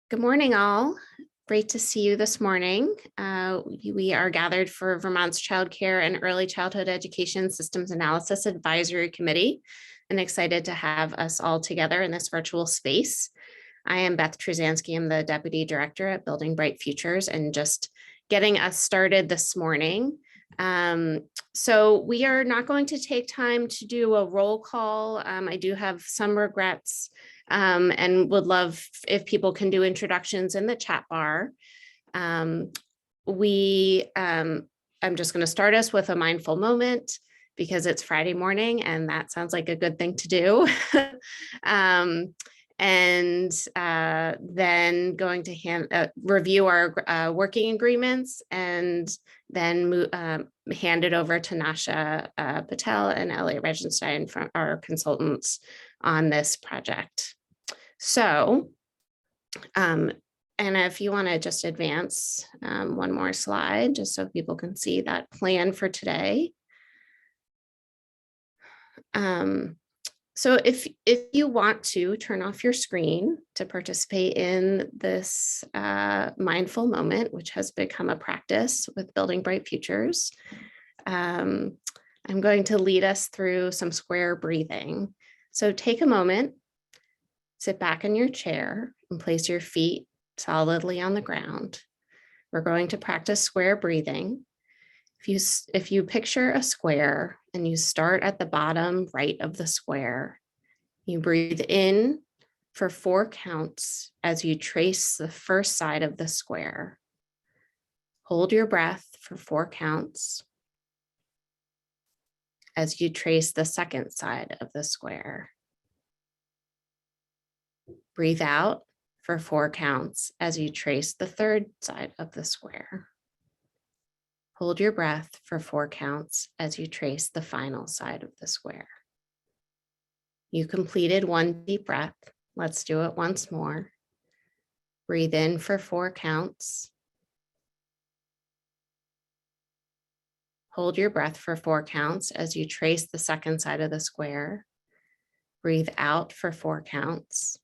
Good morning, all. Great to see you this morning. We are gathered for Vermont's Child Care and Early Childhood Education Systems Analysis Advisory Committee, and excited to have us all together in this virtual space. I am Beth Truzansky. I'm the Deputy Director at Building Bright Futures, and just getting us started this morning. So we are not going to take time to do a roll call. I do have some regrets and would love if people can do introductions in the chat bar. I'm just going to start us with a mindful moment because it's Friday morning and that sounds like a good thing to do. Then going to review our working agreements and then hand it over to Nasha Patel and Elliot Regenstein from our consultants on this project. So, and if you want to just advance one more slide, just so people can see that plan for today. So if you want to turn off your screen to participate in this mindful moment, which has become a practice with Building Bright Futures, I'm going to lead us through some square breathing. So take a moment, sit back in your chair and place your feet solidly on the ground. We're going to practice square breathing. If you picture a square and you start at the bottom right of the square, you breathe in for 4 counts as you trace the first side of the square. Hold your breath for 4 counts as you trace the second side of the square. Breathe out for 4 counts as you trace the third side of the square. Hold your breath for 4 counts as you trace the final side of the square. You completed 1 deep breath. Let's do it once more. Breathe in for 4 counts. Hold your breath for 4 counts as you trace the second side of the square. Breathe out for 4 counts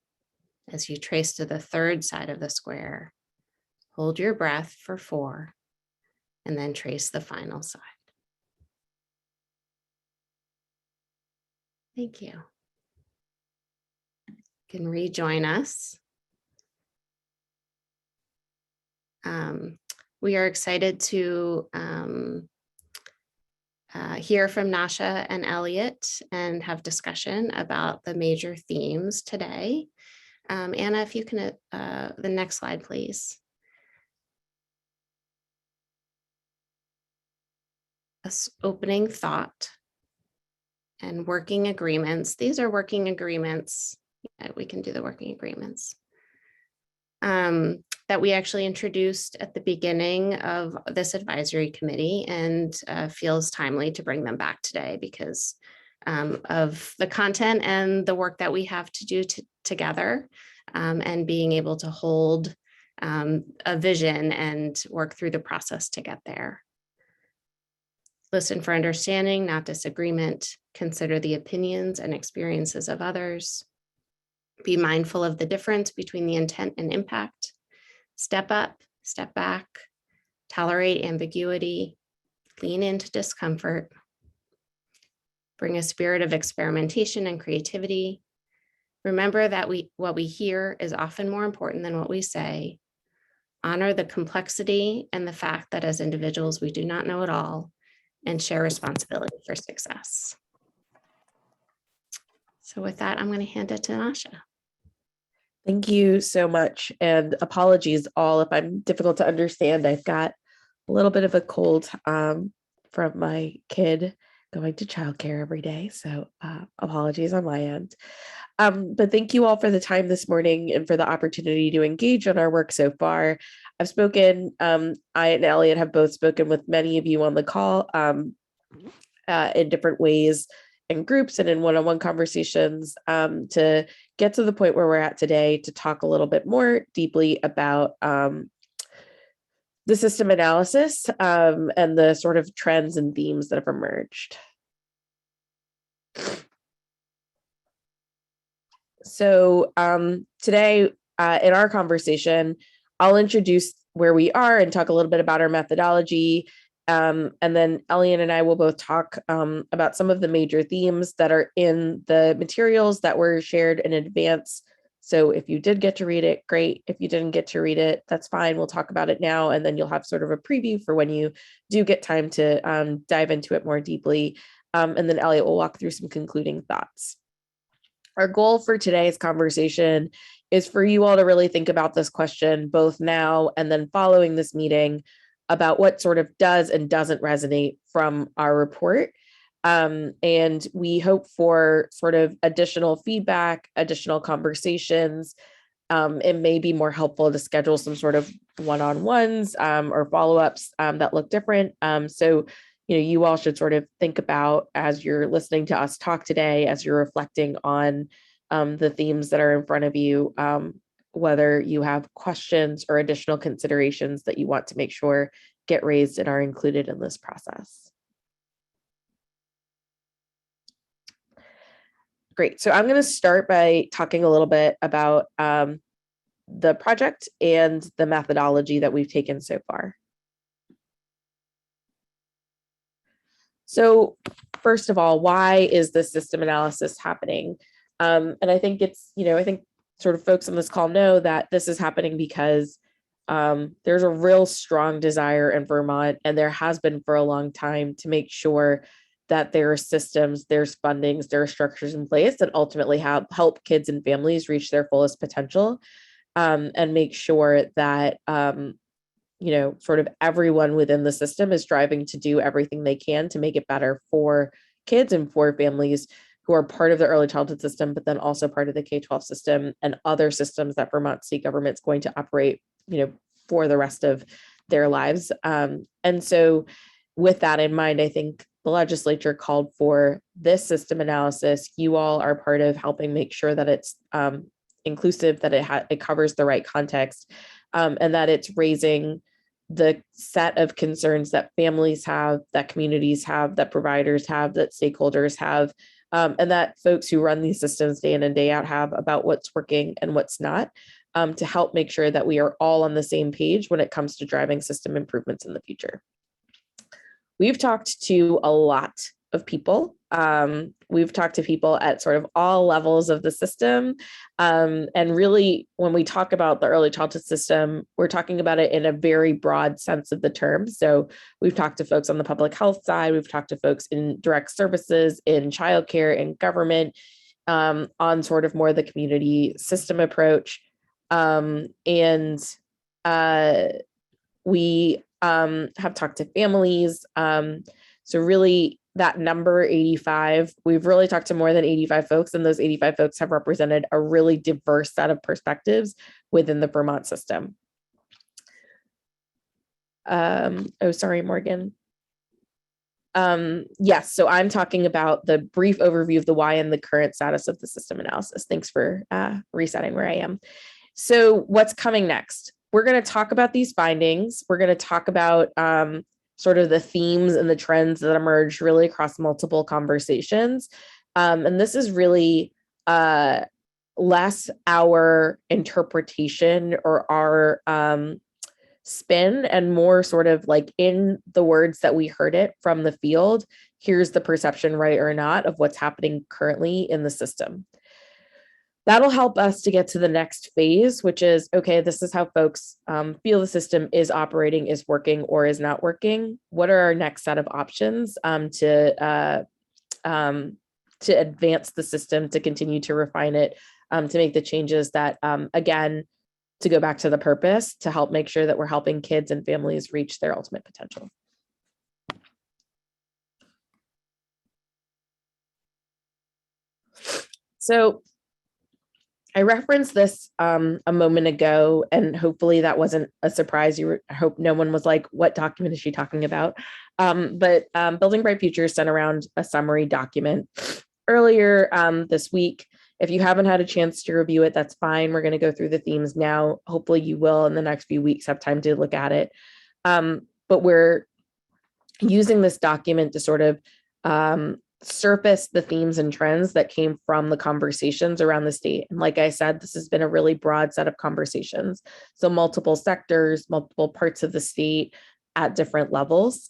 as you trace to the third side of the square. Hold your breath for 4. And then trace the final side. Thank you. You can rejoin us. We are excited to hear from Nasha and Elliot and have discussion about the major themes today. Anna, if you can, the next slide, please. Opening thought and working agreements. These are working agreements. Yeah, we can do the working agreements that we actually introduced at the beginning of this advisory committee, and feels timely to bring them back today because of the content and the work that we have to do together, and being able to hold a vision and work through the process to get there. Listen for understanding, not disagreement. Consider the opinions and experiences of others. Be mindful of the difference between the intent and impact. Step up, step back. Tolerate ambiguity. Lean into discomfort. Bring a spirit of experimentation and creativity. Remember that what we hear is often more important than what we say. Honor the complexity and the fact that as individuals, we do not know it all, and share responsibility for success. So with that, I'm going to hand it to Nasha. Thank you so much. And apologies all if I'm difficult to understand. I've got a little bit of a cold from my kid going to childcare every day. So apologies on my end. But thank you all for the time this morning and for the opportunity to engage on our work so far. I've spoken, I and Elliot have both spoken with many of you on the call in different ways in groups and in one-on-one conversations to get to the point where we're at today to talk a little bit more deeply about the system analysis and the sort of trends and themes that have emerged. So today in our conversation, I'll introduce where we are and talk a little bit about our methodology. And then Elliot and I will both talk about some of the major themes that are in the materials that were shared in advance. So if you did get to read it, great. If you didn't get to read it, that's fine. We'll talk about it now, and then you'll have sort of a preview for when you do get time to dive into it more deeply. And then Elliot will walk through some concluding thoughts. Our goal for today's conversation is for you all to really think about this question, both now and then following this meeting, about what sort of does and doesn't resonate from our report. And we hope for sort of additional feedback, additional conversations. It may be more helpful to schedule some sort of one-on-ones or follow-ups that look different. So, you all should sort of think about, as you're listening to us talk today, as you're reflecting on the themes that are in front of you, whether you have questions or additional considerations that you want to make sure get raised and are included in this process. Great. So I'm going to start by talking a little bit about the project and the methodology that we've taken so far. So first of all, why is this system analysis happening? And I think I think sort of folks on this call know that this is happening because there's a real strong desire in Vermont, and there has been for a long time, to make sure that there are systems, there's fundings, there are structures in place that ultimately help kids and families reach their fullest potential, and make sure that sort of everyone within the system is striving to do everything they can to make it better for kids and for families who are part of the early childhood system, but then also part of the K-12 system and other systems that Vermont state government's going to operate, for the rest of their lives. And so with that in mind, I think the legislature called for this system analysis. You all are part of helping make sure that it's inclusive, that it covers the right context, and that it's raising the set of concerns that families have, that communities have, that providers have, that stakeholders have, and that folks who run these systems day in and day out have, about what's working and what's not, to help make sure that we are all on the same page when it comes to driving system improvements in the future. We've talked to a lot of people. We've talked to people at sort of all levels of the system. And really, when we talk about the early childhood system, we're talking about it in a very broad sense of the term. So we've talked to folks on the public health side, we've talked to folks in direct services, in childcare, in government, on sort of more the community system approach. We have talked to families. So really, that number 85, we've really talked to more than 85 folks, and those 85 folks have represented a really diverse set of perspectives within the Vermont system. Oh, sorry, Morgan. Yes, so I'm talking about the brief overview of the why and the current status of the system analysis. Thanks for resetting where I am. So what's coming next? We're going to talk about these findings. We're going to talk about sort of the themes and the trends that emerge really across multiple conversations. And this is really less our interpretation or our spin, and more sort of like, in the words that we heard it from the field, here's the perception, right or not, of what's happening currently in the system. That'll help us to get to the next phase, which is, okay, this is how folks feel the system is operating, is working, or is not working. What are our next set of options to advance the system, to continue to refine it, to make the changes that, again, to go back to the purpose, to help make sure that we're helping kids and families reach their ultimate potential. So I referenced this a moment ago, and hopefully that wasn't a surprise. I hope no one was like, what document is she talking about? But Building Bright Futures sent around a summary document earlier this week. If you haven't had a chance to review it, that's fine. We're going to go through the themes now. Hopefully you will, in the next few weeks, have time to look at it. But we're using this document to sort of surface the themes and trends that came from the conversations around the state. And like I said, this has been a really broad set of conversations. So multiple sectors, multiple parts of the state at different levels.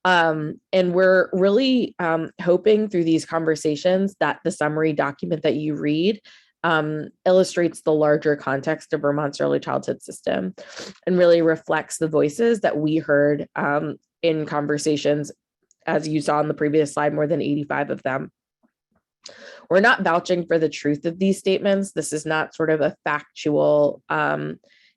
And we're really hoping through these conversations that the summary document that you read illustrates the larger context of Vermont's early childhood system and really reflects the voices that we heard in conversations. As you saw in the previous slide, more than 85 of them. We're not vouching for the truth of these statements. This is not sort of a factual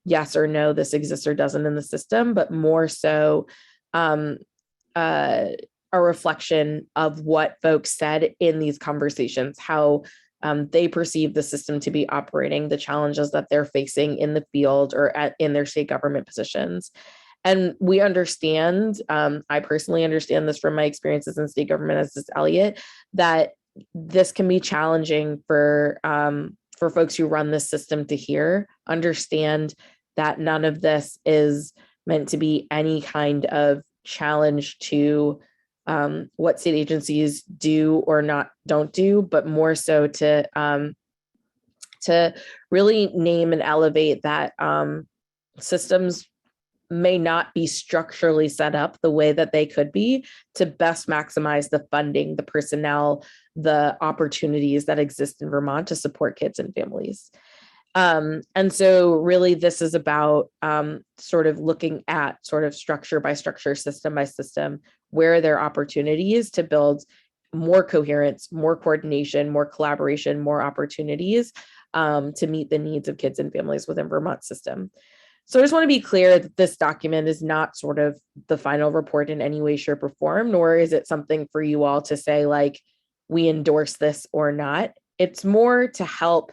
yes or no, this exists or doesn't in the system, but more so a reflection of what folks said in these conversations, how they perceive the system to be operating, the challenges that they're facing in the field or in their state government positions. And we understand, I personally understand this from my experiences in state government, as does Elliot, that this can be challenging for folks who run this system to hear, understand that none of this is meant to be any kind of challenge to what state agencies do or don't do, but more so to really name and elevate that systems may not be structurally set up the way that they could be to best maximize the funding, the personnel, the opportunities that exist in Vermont to support kids and families. And so really this is about sort of looking at sort of structure by structure, system by system, where there are opportunities to build more coherence, more coordination, more collaboration, more opportunities to meet the needs of kids and families within Vermont system. So I just want to be clear that this document is not sort of the final report in any way, shape, or form, nor is it something for you all to say, like, we endorse this or not. It's more to help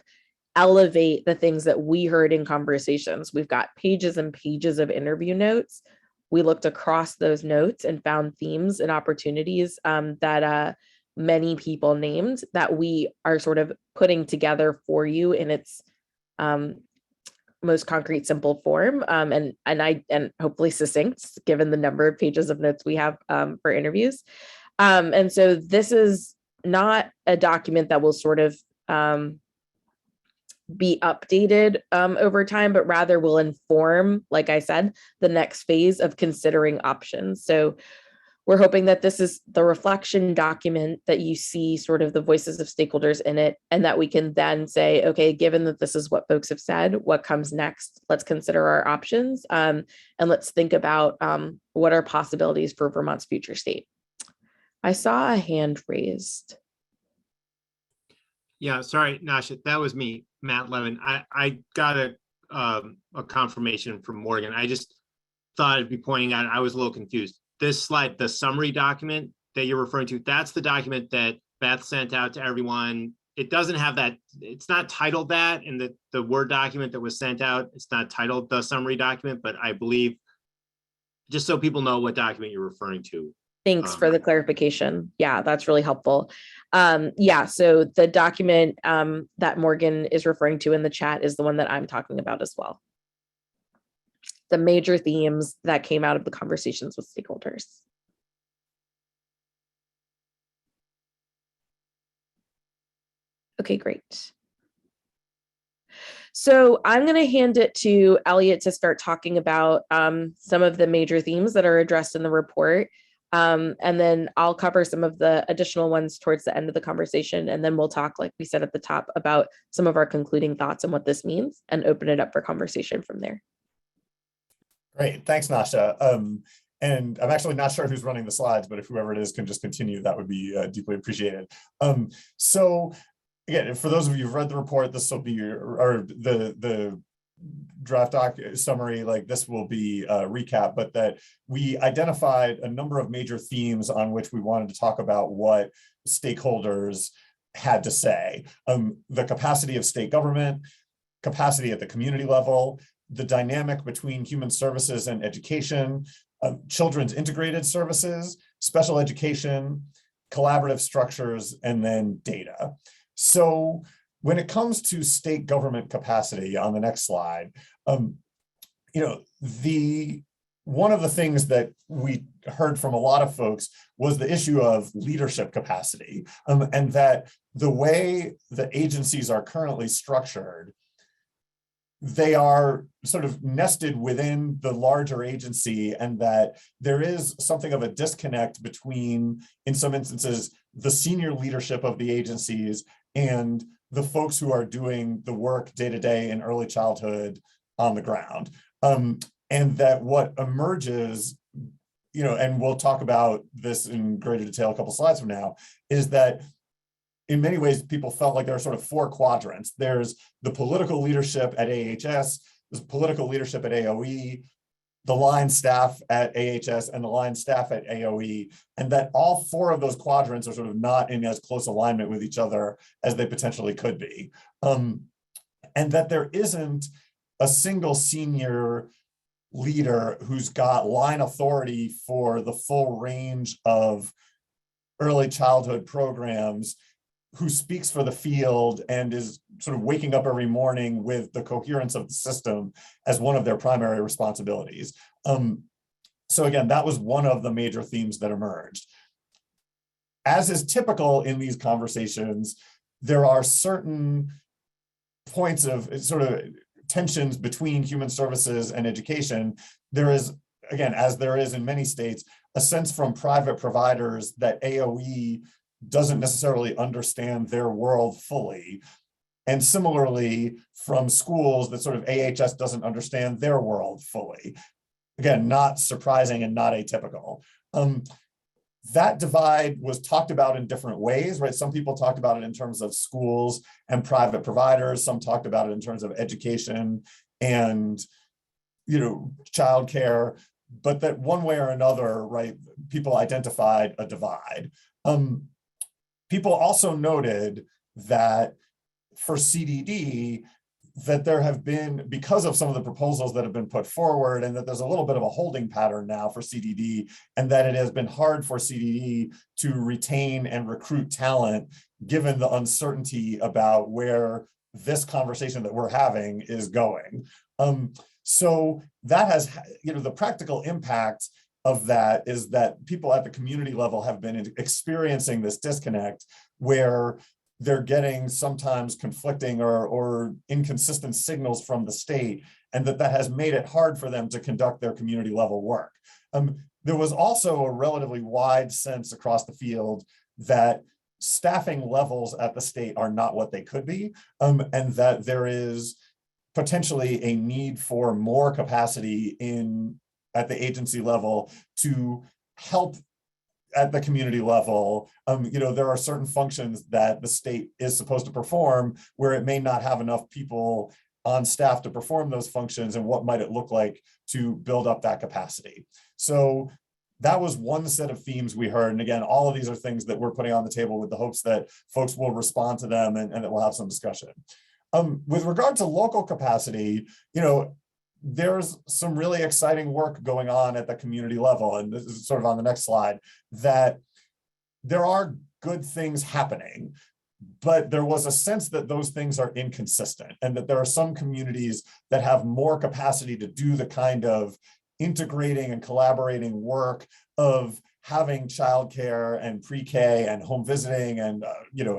elevate the things that we heard in conversations. We've got pages and pages of interview notes. We looked across those notes and found themes and opportunities that many people named that we are sort of putting together for you in its most concrete, simple form, and hopefully succinct, given the number of pages of notes we have for interviews. And so this is not a document that will sort of be updated over time, but rather will inform, like I said, the next phase of considering options. So we're hoping that this is the reflection document that you see sort of the voices of stakeholders in it, and that we can then say, okay, given that this is what folks have said, what comes next? Let's consider our options and let's think about what are possibilities for Vermont's future state. I saw a hand raised. Yeah, sorry, Nasha, that was me, Matt Levin. I got a confirmation from Morgan. I just thought I'd be pointing out, I was a little confused. This slide, the summary document that you're referring to, that's the document that Beth sent out to everyone. It doesn't have that, it's not titled that in the Word document that was sent out. It's not titled the summary document, but I believe, just so people know what document you're referring to. Thanks for the clarification. Yeah, that's really helpful. Yeah, so the document that Morgan is referring to in the chat is the one that I'm talking about as well. The major themes that came out of the conversations with stakeholders. Okay, great. So I'm going to hand it to Elliot to start talking about some of the major themes that are addressed in the report. And then I'll cover some of the additional ones towards the end of the conversation. And then we'll talk, like we said at the top, about some of our concluding thoughts and what this means and open it up for conversation from there. Great, thanks, Nasha. And I'm actually not sure who's running the slides, but if whoever it is can just continue, that would be deeply appreciated. So again, for those of you who've read the report, this will be the draft doc summary, like this will be a recap, but that we identified a number of major themes on which we wanted to talk about what stakeholders had to say. The capacity of state government, capacity at the community level, the dynamic between human services and education, children's integrated services, special education, collaborative structures, and then data. So when it comes to state government capacity on the next slide, you know, the one of the things that we heard from a lot of folks was the issue of leadership capacity, and that the way the agencies are currently structured, they are sort of nested within the larger agency, and that there is something of a disconnect between, in some instances, the senior leadership of the agencies and the folks who are doing the work day to day in early childhood on the ground. And that what emerges, and we'll talk about this in greater detail a couple slides from now, is that in many ways, people felt like there are sort of four quadrants. There's the political leadership at AHS, there's political leadership at AOE, the line staff at AHS, and the line staff at AOE, and that all four of those quadrants are sort of not in as close alignment with each other as they potentially could be. And that there isn't a single senior leader who's got line authority for the full range of early childhood programs, who speaks for the field and is sort of waking up every morning with the coherence of the system as one of their primary responsibilities. So again, that was one of the major themes that emerged. As is typical in these conversations, there are certain points of sort of tensions between human services and education. There is, again, as there is in many states, a sense from private providers that AOE doesn't necessarily understand their world fully. And similarly, from schools, that sort of AHS doesn't understand their world fully. Again, not surprising and not atypical. That divide was talked about in different ways, right? Some people talked about it in terms of schools and private providers. Some talked about it in terms of education and, childcare, but that one way or another, right, people identified a divide. People also noted that for CDD, that there have been, because of some of the proposals that have been put forward, and that there's a little bit of a holding pattern now for CDD, and that it has been hard for CDD to retain and recruit talent, given the uncertainty about where this conversation that we're having is going. So that has, the practical impact of that is that people at the community level have been experiencing this disconnect where they're getting sometimes conflicting or inconsistent signals from the state, and that has made it hard for them to conduct their community level work. There was also a relatively wide sense across the field that staffing levels at the state are not what they could be, and that there is potentially a need for more capacity at the agency level to help at the community level. There are certain functions that the state is supposed to perform where it may not have enough people on staff to perform those functions, and what might it look like to build up that capacity. So that was one set of themes we heard. And again, all of these are things that we're putting on the table with the hopes that folks will respond to them and that we'll have some discussion. With regard to local capacity, there's some really exciting work going on at the community level. And this is sort of on the next slide, that there are good things happening, but there was a sense that those things are inconsistent, and that there are some communities that have more capacity to do the kind of integrating and collaborating work of having childcare and pre-K and home visiting and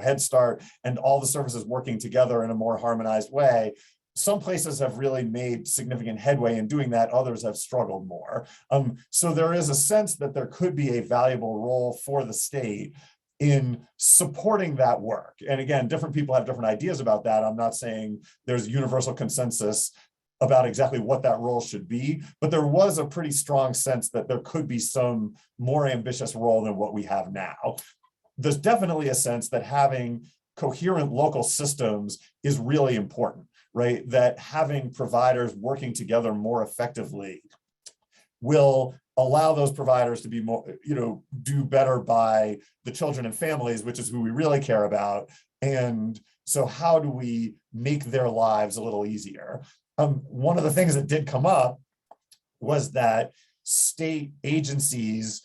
Head Start and all the services working together in a more harmonized way. Some places have really made significant headway in doing that. Others have struggled more. So there is a sense that there could be a valuable role for the state in supporting that work. And again, different people have different ideas about that. I'm not saying there's universal consensus about exactly what that role should be, but there was a pretty strong sense that there could be some more ambitious role than what we have now. There's definitely a sense that having coherent local systems is really important, right? That having providers working together more effectively will allow those providers to be more, do better by the children and families, which is who we really care about. And so how do we make their lives a little easier? One of the things that did come up was that state agencies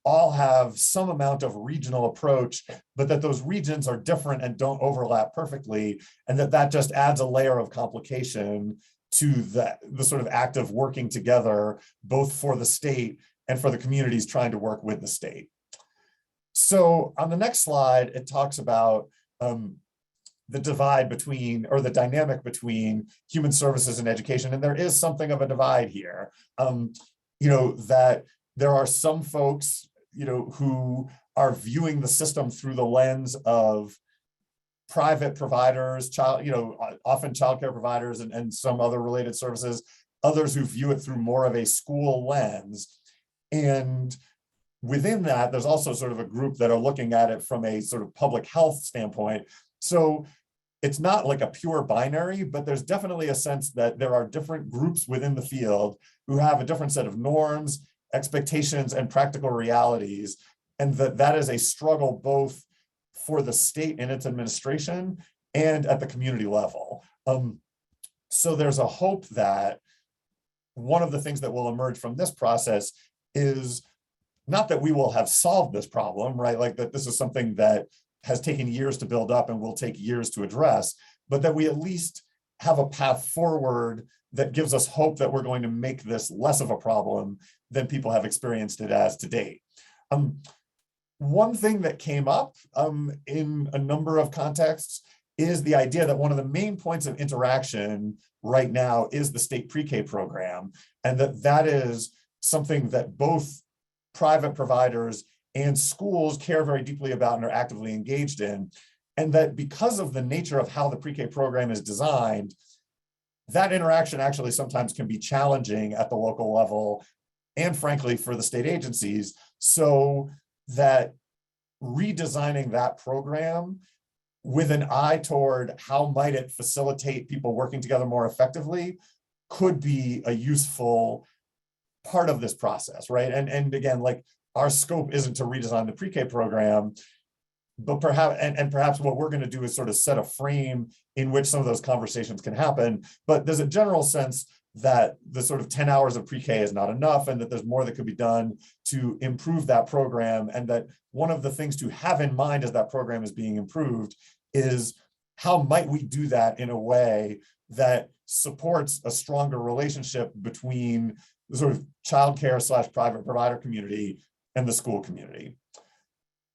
all have some amount of regional approach, but that those regions are different and don't overlap perfectly, and that just adds a layer of complication to the sort of act of working together, both for the state and for the communities trying to work with the state. So on the next slide, it talks about the divide between, or the dynamic between human services and education. And there is something of a divide here, that there are some folks, who are viewing the system through the lens of private providers, often childcare providers and some other related services, others who view it through more of a school lens. And within that, there's also sort of a group that are looking at it from a sort of public health standpoint. So it's not like a pure binary, but there's definitely a sense that there are different groups within the field who have a different set of norms, expectations, and practical realities. And that is a struggle both for the state and its administration and at the community level. So there's a hope that one of the things that will emerge from this process is not that we will have solved this problem, right? Like that this is something that has taken years to build up and will take years to address, but that we at least have a path forward that gives us hope that we're going to make this less of a problem than people have experienced it as to date. One thing that came up in a number of contexts is the idea that one of the main points of interaction right now is the state pre-K program, and that is something that both private providers and schools care very deeply about and are actively engaged in. And that because of the nature of how the pre-K program is designed, that interaction actually sometimes can be challenging at the local level and frankly for the state agencies, so that redesigning that program with an eye toward how might it facilitate people working together more effectively could be a useful part of this process, right? And again, like our scope isn't to redesign the pre-K program, but perhaps what we're going to do is sort of set a frame in which some of those conversations can happen. But there's a general sense that the sort of 10 hours of pre-K is not enough, and that there's more that could be done to improve that program. And that one of the things to have in mind as that program is being improved is how might we do that in a way that supports a stronger relationship between the sort of childcare / private provider community and the school community.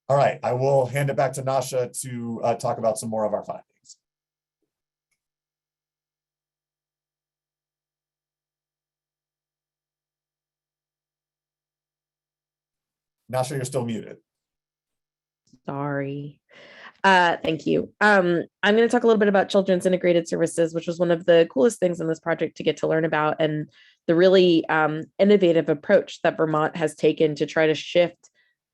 All right, I will hand it back to Nasha to talk about some more of our findings. Nasha, you're still muted. Sorry. Thank you. I'm going to talk a little bit about children's integrated services, which was one of the coolest things in this project to get to learn about, and the really innovative approach that Vermont has taken to try to shift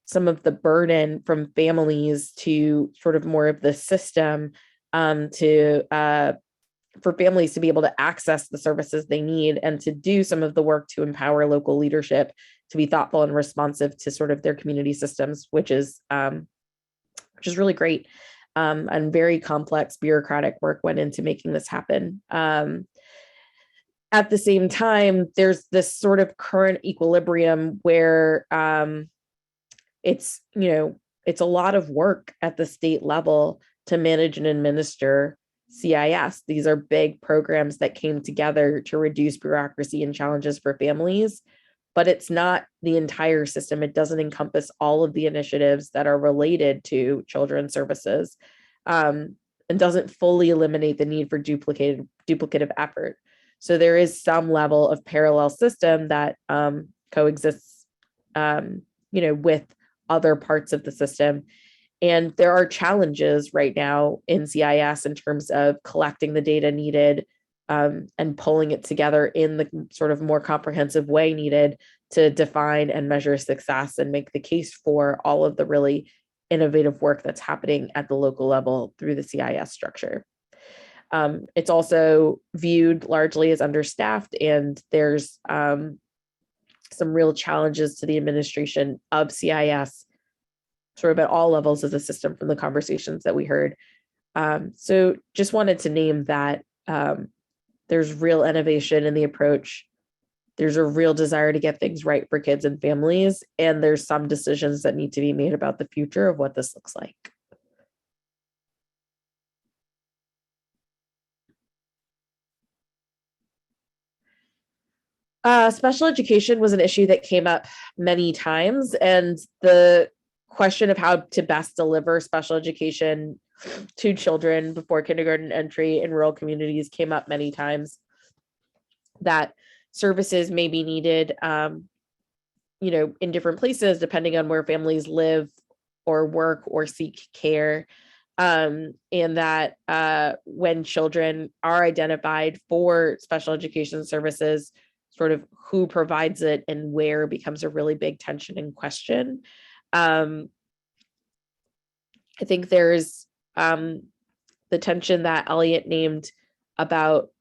some of the burden from families to sort of more of the system for families to be able to access the services they need and to do some of the work to empower local leadership to be thoughtful and responsive to sort of their community systems, which is really great. And very complex bureaucratic work went into making this happen. At the same time, there's this sort of current equilibrium where it's a lot of work at the state level to manage and administer CIS. These are big programs that came together to reduce bureaucracy and challenges for families, but it's not the entire system. It doesn't encompass all of the initiatives that are related to children's services, and doesn't fully eliminate the need for duplicative effort. So there is some level of parallel system that coexists, with other parts of the system. And there are challenges right now in CIS in terms of collecting the data needed and pulling it together in the sort of more comprehensive way needed to define and measure success and make the case for all of the really innovative work that's happening at the local level through the CIS structure. It's also viewed largely as understaffed, and there's some real challenges to the administration of CIS sort of at all levels of the system from the conversations that we heard. So just wanted to name that there's real innovation in the approach. There's a real desire to get things right for kids and families, and there's some decisions that need to be made about the future of what this looks like. Special education was an issue that came up many times, and the question of how to best deliver special education to children before kindergarten entry in rural communities came up many times. That services may be needed, in different places depending on where families live or work or seek care. And that when children are identified for special education services, sort of who provides it and where becomes a really big tension and question. I think there's the tension that Elliot named about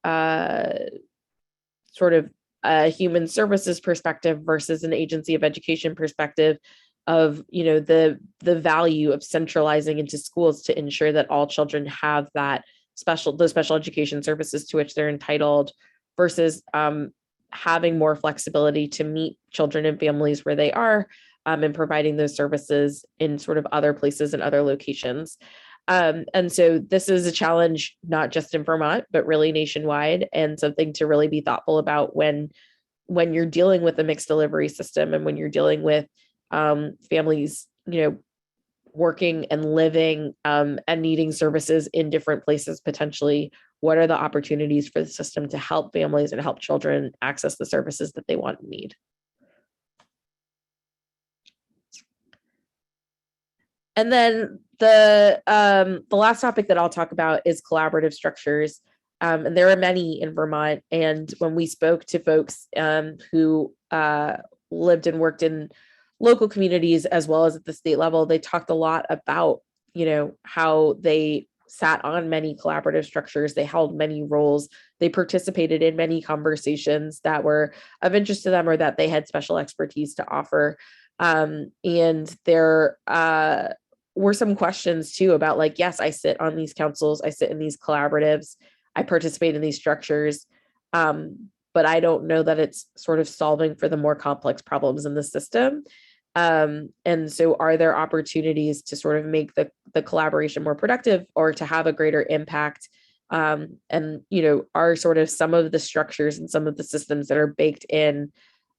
sort of a human services perspective versus an agency of education perspective of, the value of centralizing into schools to ensure that all children have those special education services to which they're entitled, versus having more flexibility to meet children and families where they are, and providing those services in sort of other places and other locations. And so this is a challenge, not just in Vermont, but really nationwide, and something to really be thoughtful about when you're dealing with a mixed delivery system and when you're dealing with families, working and living and needing services in different places potentially. What are the opportunities for the system to help families and help children access the services that they want and need? And then the last topic that I'll talk about is collaborative structures. And there are many in Vermont. And when we spoke to folks who lived and worked in local communities as well as at the state level, they talked a lot about, how they sat on many collaborative structures. They held many roles. They participated in many conversations that were of interest to them or that they had special expertise to offer. And there were some questions too about, like, yes, I sit on these councils, I sit in these collaboratives, I participate in these structures, but I don't know that it's sort of solving for the more complex problems in the system. And so are there opportunities to sort of make the collaboration more productive or to have a greater impact? And, are sort of some of the structures and some of the systems that are baked in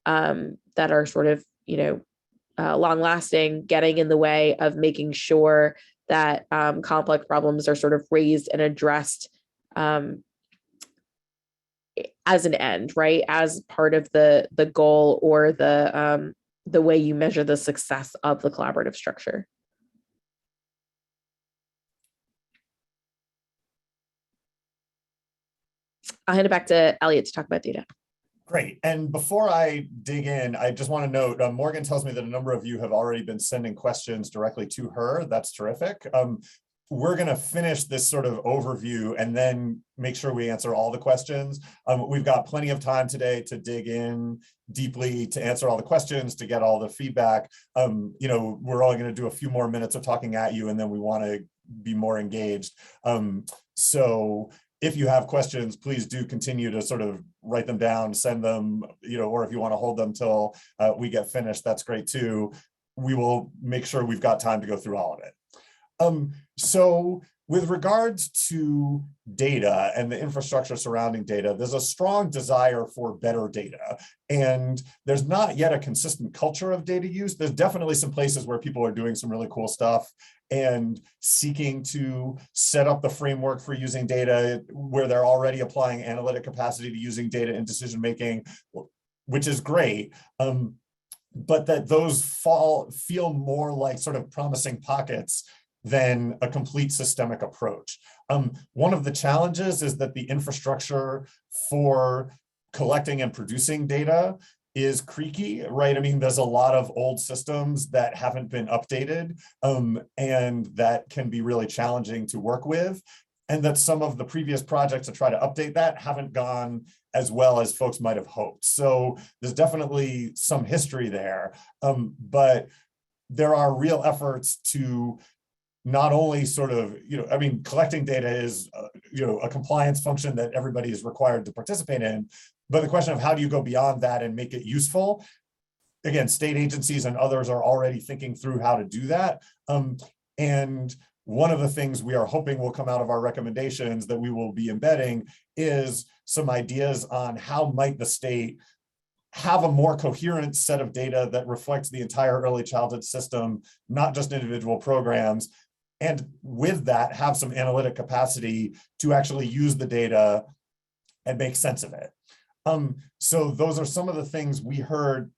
that are sort of, long lasting, getting in the way of making sure that complex problems are sort of raised and addressed as an end, right? As part of the goal or the way you measure the success of the collaborative structure. I'll hand it back to Elliot to talk about data. Great. And before I dig in, I just want to note, Morgan tells me that a number of you have already been sending questions directly to her. That's terrific. We're going to finish this sort of overview and then make sure we answer all the questions. We've got plenty of time today to dig in deeply, to answer all the questions, to get all the feedback. We're only going to do a few more minutes of talking at you, and then we want to be more engaged. So if you have questions, please do continue to sort of write them down, send them, or if you want to hold them till we get finished, that's great too. We will make sure we've got time to go through all of it. So with regards to data and the infrastructure surrounding data, there's a strong desire for better data. And there's not yet a consistent culture of data use. There's definitely some places where people are doing some really cool stuff and seeking to set up the framework for using data where they're already applying analytic capacity to using data in decision-making, which is great. But that those feel more like sort of promising pockets than a complete systemic approach. One of the challenges is that the infrastructure for collecting and producing data is creaky, right? I mean, there's a lot of old systems that haven't been updated, and that can be really challenging to work with. And that some of the previous projects to try to update that haven't gone as well as folks might have hoped. So there's definitely some history there, but there are real efforts to not only sort of, collecting data is, a compliance function that everybody is required to participate in, but the question of how do you go beyond that and make it useful? Again, state agencies and others are already thinking through how to do that. And one of the things we are hoping will come out of our recommendations that we will be embedding is some ideas on how might the state have a more coherent set of data that reflects the entire early childhood system, not just individual programs. And with that, have some analytic capacity to actually use the data and make sense of it. So those are some of the things we heard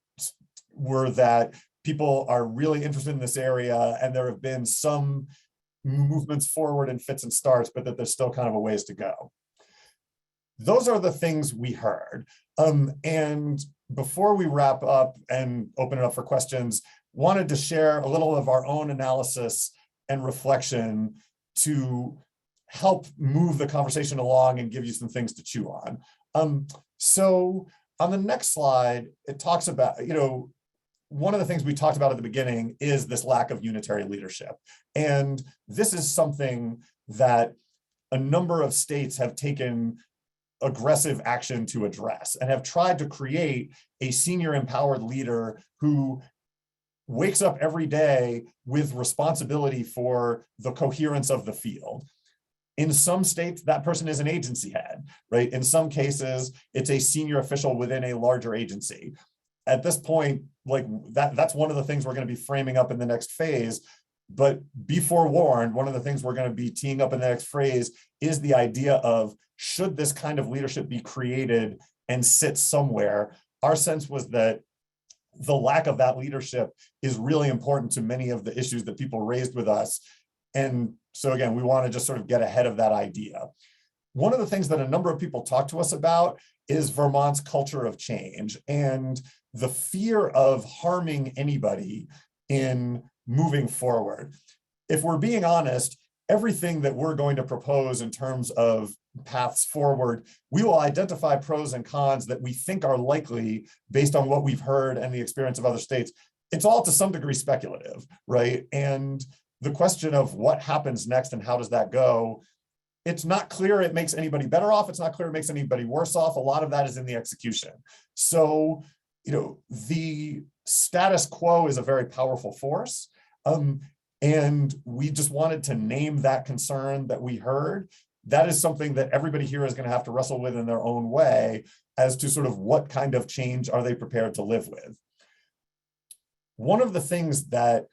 were that people are really interested in this area, and there have been some movements forward in fits and starts, but that there's still kind of a ways to go. Those are the things we heard. And before we wrap up and open it up for questions, wanted to share a little of our own analysis and reflection to help move the conversation along and give you some things to chew on. So on the next slide, it talks about, one of the things we talked about at the beginning is this lack of unitary leadership. And this is something that a number of states have taken aggressive action to address and have tried to create a senior empowered leader who wakes up every day with responsibility for the coherence of the field. In some states, that person is an agency head, right? In some cases, it's a senior official within a larger agency. At this point, like that's one of the things we're going to be framing up in the next phase. But be forewarned, one of the things we're going to be teeing up in the next phrase is the idea of, should this kind of leadership be created and sit somewhere? Our sense was that the lack of that leadership is really important to many of the issues that people raised with us. And so again, we want to just sort of get ahead of that idea. One of the things that a number of people talk to us about is Vermont's culture of change and the fear of harming anybody in moving forward. If we're being honest, everything that we're going to propose in terms of paths forward, we will identify pros and cons that we think are likely based on what we've heard and the experience of other states. It's all to some degree speculative, right? And the question of what happens next and how does that go, it's not clear it makes anybody better off. It's not clear it makes anybody worse off. A lot of that is in the execution. So, the status quo is a very powerful force. And we just wanted to name that concern that we heard. That is something that everybody here is going to have to wrestle with in their own way as to sort of what kind of change are they prepared to live with. One of the things that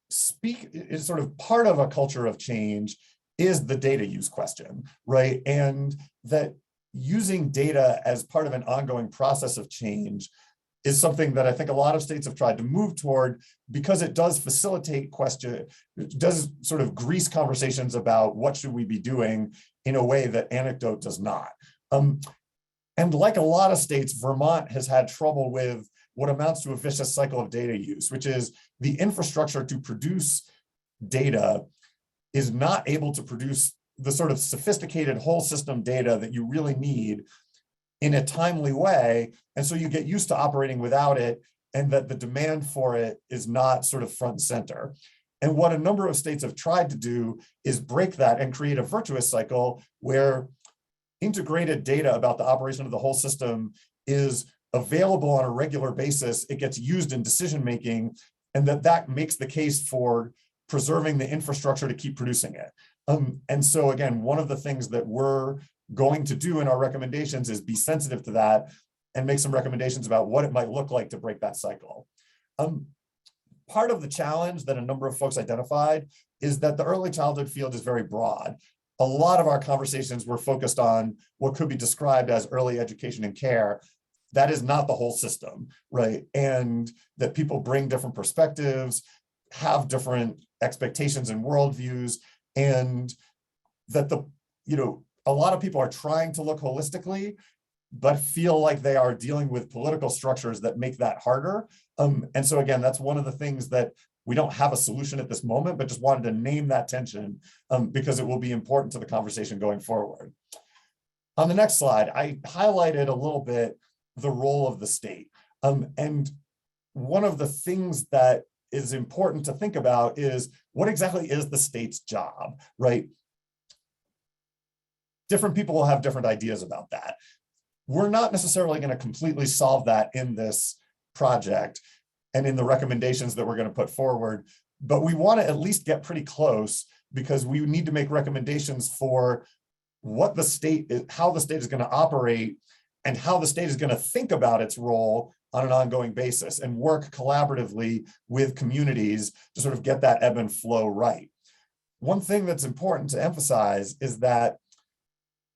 is sort of part of a culture of change is the data use question, right? And that using data as part of an ongoing process of change is something that I think a lot of states have tried to move toward, because it does facilitate it does sort of grease conversations about what should we be doing in a way that anecdote does not. And like a lot of states, Vermont has had trouble with what amounts to a vicious cycle of data use, which is the infrastructure to produce data is not able to produce the sort of sophisticated whole system data that you really need in a timely way. And so you get used to operating without it, and that the demand for it is not sort of front and center. And what a number of states have tried to do is break that and create a virtuous cycle where integrated data about the operation of the whole system is available on a regular basis. It gets used in decision-making, and that makes the case for preserving the infrastructure to keep producing it. And so again, one of the things that we're going to do in our recommendations is be sensitive to that and make some recommendations about what it might look like to break that cycle. Part of the challenge that a number of folks identified is that the early childhood field is very broad. A lot of our conversations were focused on what could be described as early education and care. That is not the whole system, right? And that people bring different perspectives, have different expectations and worldviews, and that a lot of people are trying to look holistically, but feel like they are dealing with political structures that make that harder. And so again, that's one of the things that we don't have a solution at this moment, but just wanted to name that tension because it will be important to the conversation going forward. On the next slide, I highlighted a little bit the role of the state. And one of the things that is important to think about is what exactly is the state's job, right? Different people will have different ideas about that. We're not necessarily going to completely solve that in this project and in the recommendations that we're going to put forward, but we want to at least get pretty close, because we need to make recommendations for what the state is, how the state is going to operate, and how the state is going to think about its role on an ongoing basis and work collaboratively with communities to sort of get that ebb and flow right. One thing that's important to emphasize is that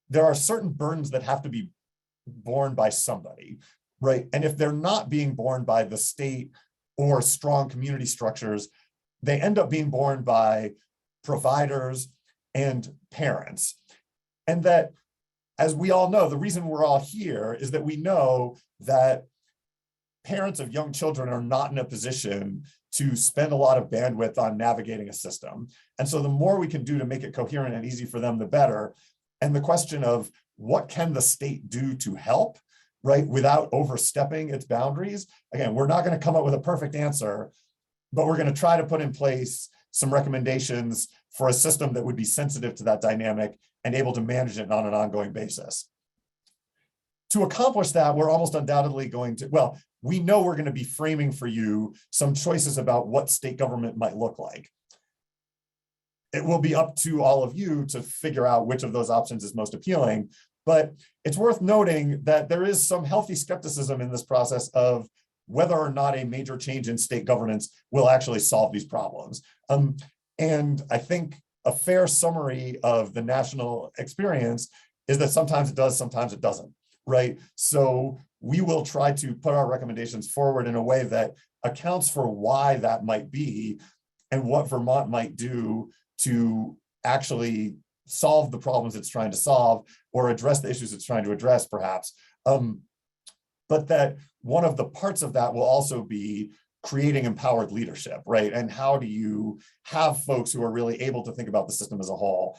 there are certain burdens that have to be borne by somebody, right? And if they're not being borne by the state or strong community structures, they end up being borne by providers and parents. And that, as we all know, the reason we're all here is that we know that parents of young children are not in a position to spend a lot of bandwidth on navigating a system. And so the more we can do to make it coherent and easy for them, the better. And the question of what can the state do to help, right, without overstepping its boundaries? Again, we're not going to come up with a perfect answer, but we're going to try to put in place some recommendations for a system that would be sensitive to that dynamic and able to manage it on an ongoing basis. To accomplish that, we're almost undoubtedly going to, well, we know we're going to be framing for you some choices about what state government might look like. It will be up to all of you to figure out which of those options is most appealing, but it's worth noting that there is some healthy skepticism in this process of whether or not a major change in state governance will actually solve these problems. And I think a fair summary of the national experience is that sometimes it does, sometimes it doesn't, right? So we will try to put our recommendations forward in a way that accounts for why that might be and what Vermont might do to actually solve the problems it's trying to solve or address the issues it's trying to address, perhaps. But that one of the parts of that will also be creating empowered leadership, right? And how do you have folks who are really able to think about the system as a whole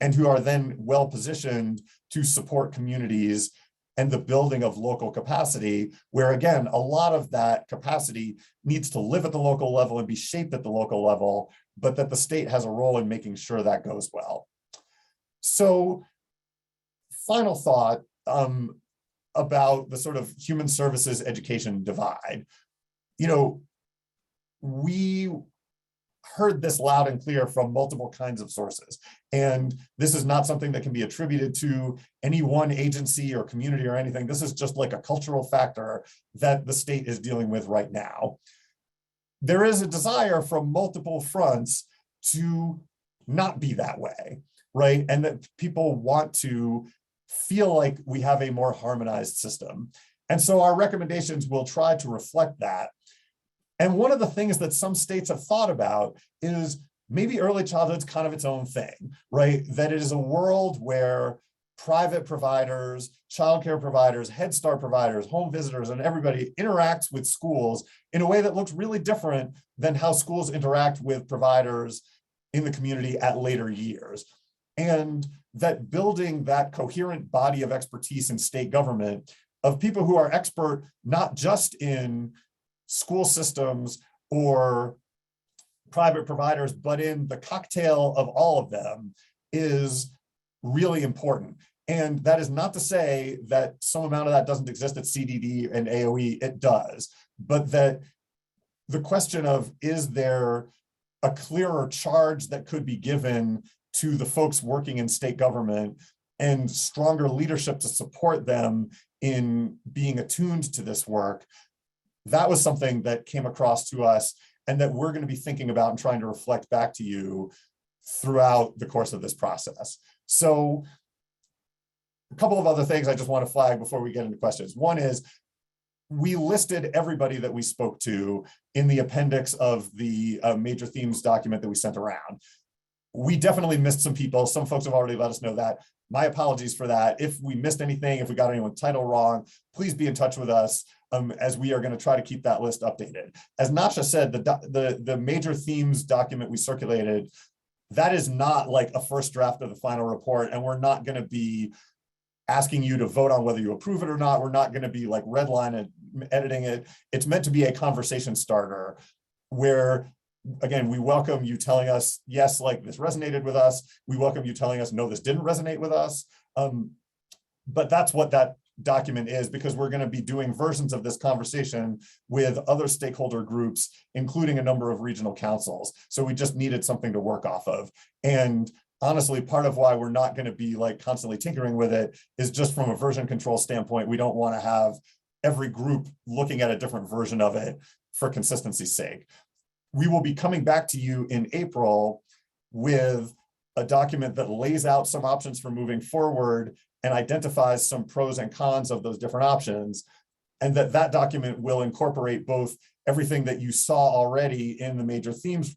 and who are then well positioned to support communities and the building of local capacity, where again, a lot of that capacity needs to live at the local level and be shaped at the local level, but that the state has a role in making sure that goes well. So, final thought about the sort of human services education divide. You know, we heard this loud and clear from multiple kinds of sources. And this is not something that can be attributed to any one agency or community or anything. This is just like a cultural factor that the state is dealing with right now. There is a desire from multiple fronts to not be that way, right? And that people want to feel like we have a more harmonized system. And so our recommendations will try to reflect that. And one of the things that some states have thought about is maybe early childhood's kind of its own thing, right? That it is a world where private providers, childcare providers, Head Start providers, home visitors, and everybody interacts with schools in a way that looks really different than how schools interact with providers in the community at later years. And that building that coherent body of expertise in state government of people who are expert, not just in school systems or private providers, but in the cocktail of all of them is really important. And that is not to say that some amount of that doesn't exist at CDD and AOE, it does, but that the question of, is there a clearer charge that could be given to the folks working in state government and stronger leadership to support them in being attuned to this work? That was something that came across to us and that we're going to be thinking about and trying to reflect back to you throughout the course of this process. So a couple of other things I just want to flag before we get into questions. One is we listed everybody that we spoke to in the appendix of the major themes document that we sent around. We definitely missed some people. Some folks have already let us know that. My apologies for that. If we missed anything, if we got anyone's title wrong, please be in touch with us as we are going to try to keep that list updated. As Nasha said, the major themes document we circulated, that is not like a first draft of the final report, and we're not going to be asking you to vote on whether you approve it or not. We're not going to be like redline it, editing it. It's meant to be a conversation starter where, again, we welcome you telling us, yes, like this resonated with us. We welcome you telling us, no, this didn't resonate with us. But that's what that document is, because we're going to be doing versions of this conversation with other stakeholder groups, including a number of regional councils. So we just needed something to work off of. And honestly, part of why we're not going to be like constantly tinkering with it is just from a version control standpoint. We don't want to have every group looking at a different version of it for consistency's sake. We will be coming back to you in April with a document that lays out some options for moving forward and identifies some pros and cons of those different options. And that document will incorporate both everything that you saw already in the major themes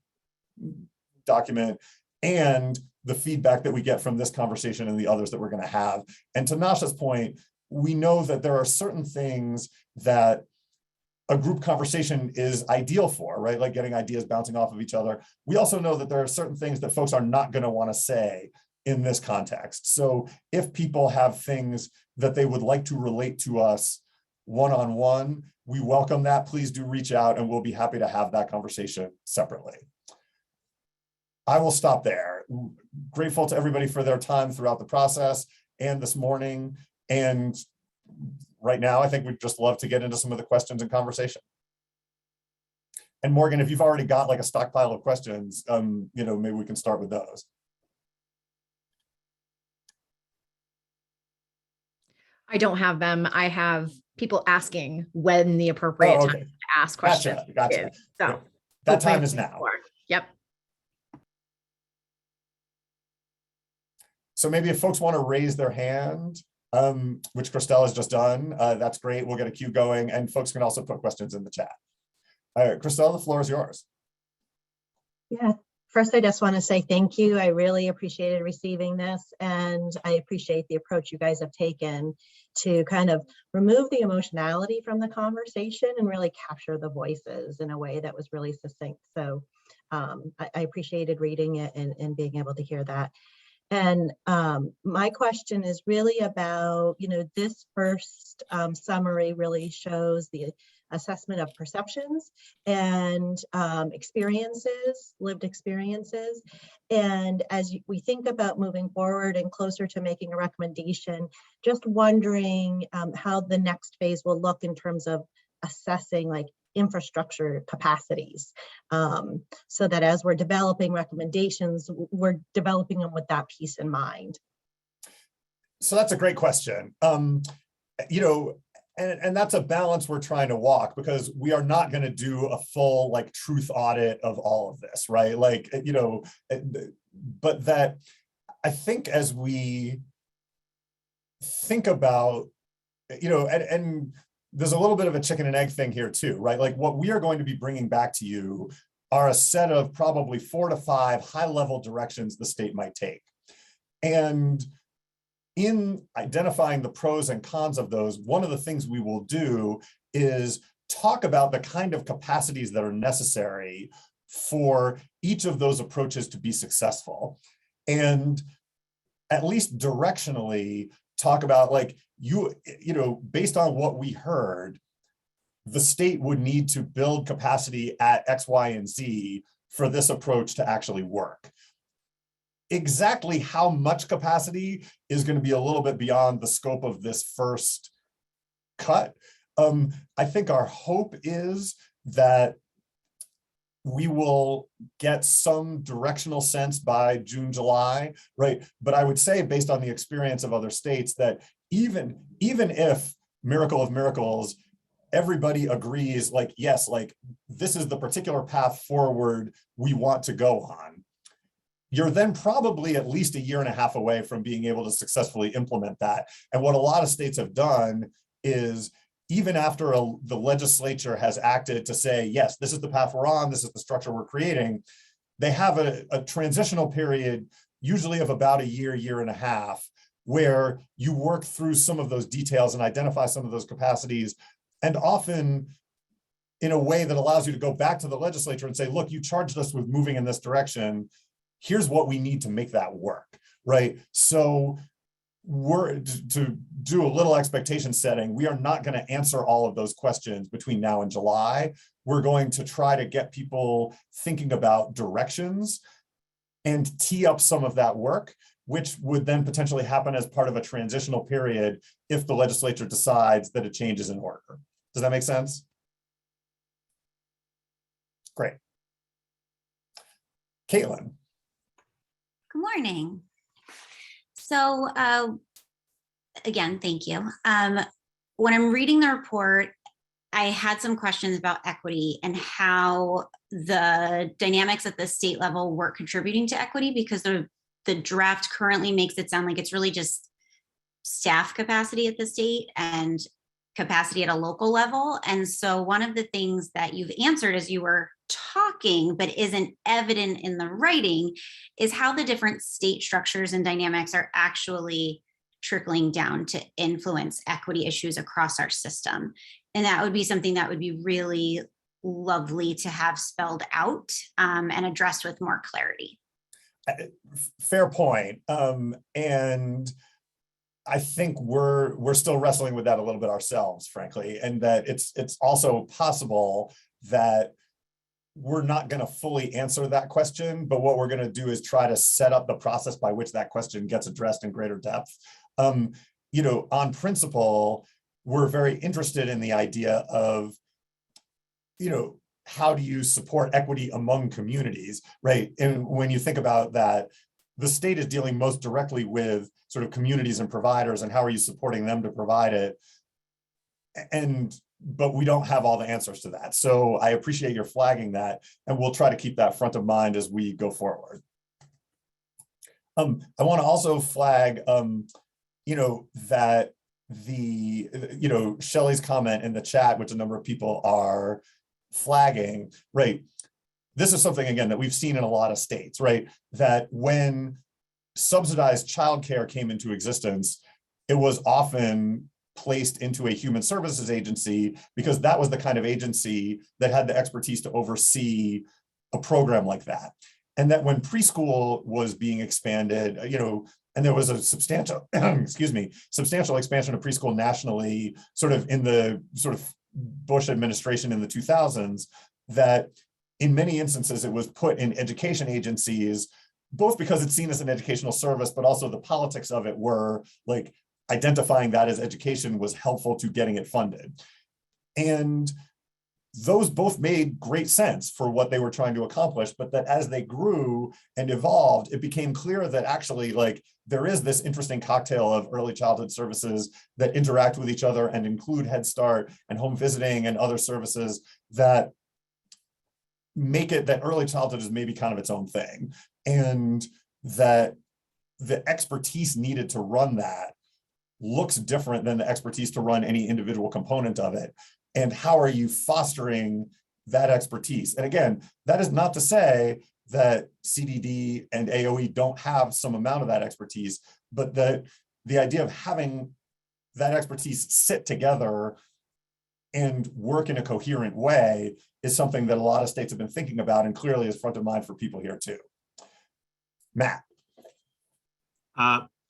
document and the feedback that we get from this conversation and the others that we're going to have. And to Nasha's point, we know that there are certain things that a group conversation is ideal for, right? Like getting ideas bouncing off of each other. We also know that there are certain things that folks are not going to want to say in this context. So if people have things that they would like to relate to us one-on-one, we welcome that. Please do reach out and we'll be happy to have that conversation separately. I will stop there. Grateful to everybody for their time throughout the process and this morning. And right now, I think we'd just love to get into some of the questions and conversation. And Morgan, if you've already got like a stockpile of questions, maybe we can start with those. I don't have them. I have people asking when the appropriate time to ask questions. Gotcha. Is. So that time is now. Yep. So maybe if folks want to raise their hand, which Christelle has just done, that's great. We'll get a queue going and folks can also put questions in the chat. All right, Christelle, the floor is yours. Yeah, first I just want to say thank you. I really appreciated receiving this and I appreciate the approach you guys have taken to kind of remove the emotionality from the conversation and really capture the voices in a way that was really succinct. So I appreciated reading it and being able to hear that. And my question is really about, this first summary really shows the assessment of perceptions and experiences, lived experiences. And as we think about moving forward and closer to making a recommendation, just wondering how the next phase will look in terms of assessing like infrastructure capacities, so that as we're developing recommendations, we're developing them with that piece in mind. So that's a great question. And that's a balance we're trying to walk because we are not going to do a full like truth audit of all of this, right? But that I think as we think about, and there's a little bit of a chicken and egg thing here too, right? Like what we are going to be bringing back to you are a set of probably 4 to 5 high-level directions the state might take. And in identifying the pros and cons of those, one of the things we will do is talk about the kind of capacities that are necessary for each of those approaches to be successful. And at least directionally, talk about like, based on what we heard, the state would need to build capacity at X, Y, and Z for this approach to actually work. Exactly how much capacity is going to be a little bit beyond the scope of this first cut. I think our hope is that we will get some directional sense by June, July, right? But I would say based on the experience of other states that even if, miracle of miracles, everybody agrees like, yes, like this is the particular path forward we want to go on, you're then probably at least a year and a half away from being able to successfully implement that. And what a lot of states have done is even after the legislature has acted to say, yes, this is the path we're on, this is the structure we're creating, they have a transitional period, usually of about a year, year and a half, where you work through some of those details and identify some of those capacities, and often in a way that allows you to go back to the legislature and say, look, you charged us with moving in this direction. Here's what we need to make that work, right? So we're to do a little expectation setting. We are not going to answer all of those questions between now and July. We're going to try to get people thinking about directions and tee up some of that work, which would then potentially happen as part of a transitional period if the legislature decides that a change is in order. Does that make sense? Great. Caitlin. Good morning. So again, thank you. When I'm reading the report, I had some questions about equity and how the dynamics at the state level were contributing to equity, because the draft currently makes it sound like it's really just staff capacity at the state and capacity at a local level. And so one of the things that you've answered as you were talking, but isn't evident in the writing, is how the different state structures and dynamics are actually trickling down to influence equity issues across our system. And that would be something that would be really lovely to have spelled out and addressed with more clarity. Fair point. And I think we're still wrestling with that a little bit ourselves, frankly, and that it's also possible that we're not going to fully answer that question, but what we're going to do is try to set up the process by which that question gets addressed in greater depth. You know, on principle, we're very interested in the idea of, you know, how do you support equity among communities, right? And when you think about that, the state is dealing most directly with sort of communities and providers, and how are you supporting them to provide it? But we don't have all the answers to that. So I appreciate your flagging that, and we'll try to keep that front of mind as we go forward. I want to also flag, you know, that Shelley's comment in the chat, which a number of people are flagging, right? This is something, again, that we've seen in a lot of states, right? That when subsidized childcare came into existence, it was often placed into a human services agency because that was the kind of agency that had the expertise to oversee a program like that. And that when preschool was being expanded, you know, and there was a substantial, substantial expansion of preschool nationally, sort of in the sort of Bush administration in the 2000s, that in many instances it was put in education agencies, both because it's seen as an educational service, but also the politics of it were like identifying that as education was helpful to getting it funded. And those both made great sense for what they were trying to accomplish, but that as they grew and evolved, it became clear that actually, like, there is this interesting cocktail of early childhood services that interact with each other and include Head Start and home visiting and other services that make it that early childhood is maybe kind of its own thing, and that the expertise needed to run that looks different than the expertise to run any individual component of it. And how are you fostering that expertise? And again, that is not to say that CDD and AOE don't have some amount of that expertise, but that the idea of having that expertise sit together and work in a coherent way is something that a lot of states have been thinking about, and clearly is front of mind for people here too. Matt.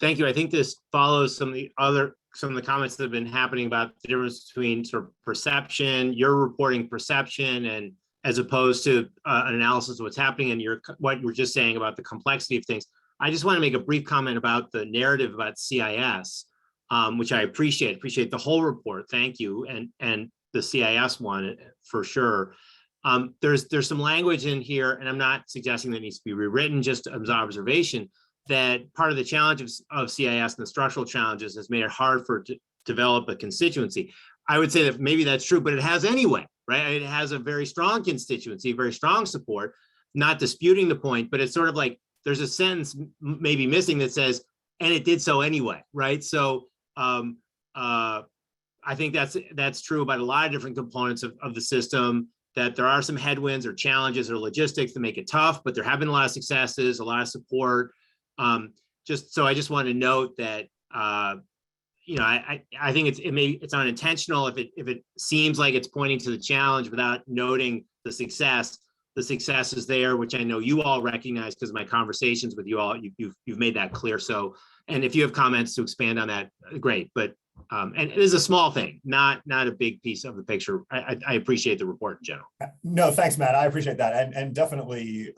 Thank you. I think this follows some of the comments that have been happening about the difference between sort of perception, your reporting perception, and as opposed to an analysis of what's happening, and what you were just saying about the complexity of things. I just want to make a brief comment about the narrative about CIS, which I appreciate the whole report. Thank you. And the CIS one for sure. There's some language in here, and I'm not suggesting that it needs to be rewritten, just as observation, that part of the challenges of CIS and the structural challenges has made it hard for it to develop a constituency. I would say that maybe that's true, but it has anyway, right? It has a very strong constituency, very strong support, not disputing the point, but it's sort of like there's a sentence maybe missing that says, and it did so anyway, right? So I think that's true about a lot of different components of the system, that there are some headwinds or challenges or logistics that make it tough, but there have been a lot of successes, a lot of support. I just want to note that, I think it's unintentional if it seems like it's pointing to the challenge without noting the success. The success is there, which I know you all recognize because of my conversations with you all. You've made that clear. So, and if you have comments to expand on that, great. But and it is a small thing, not a big piece of the picture. I appreciate the report in general. No, thanks, Matt. I appreciate that. And definitely,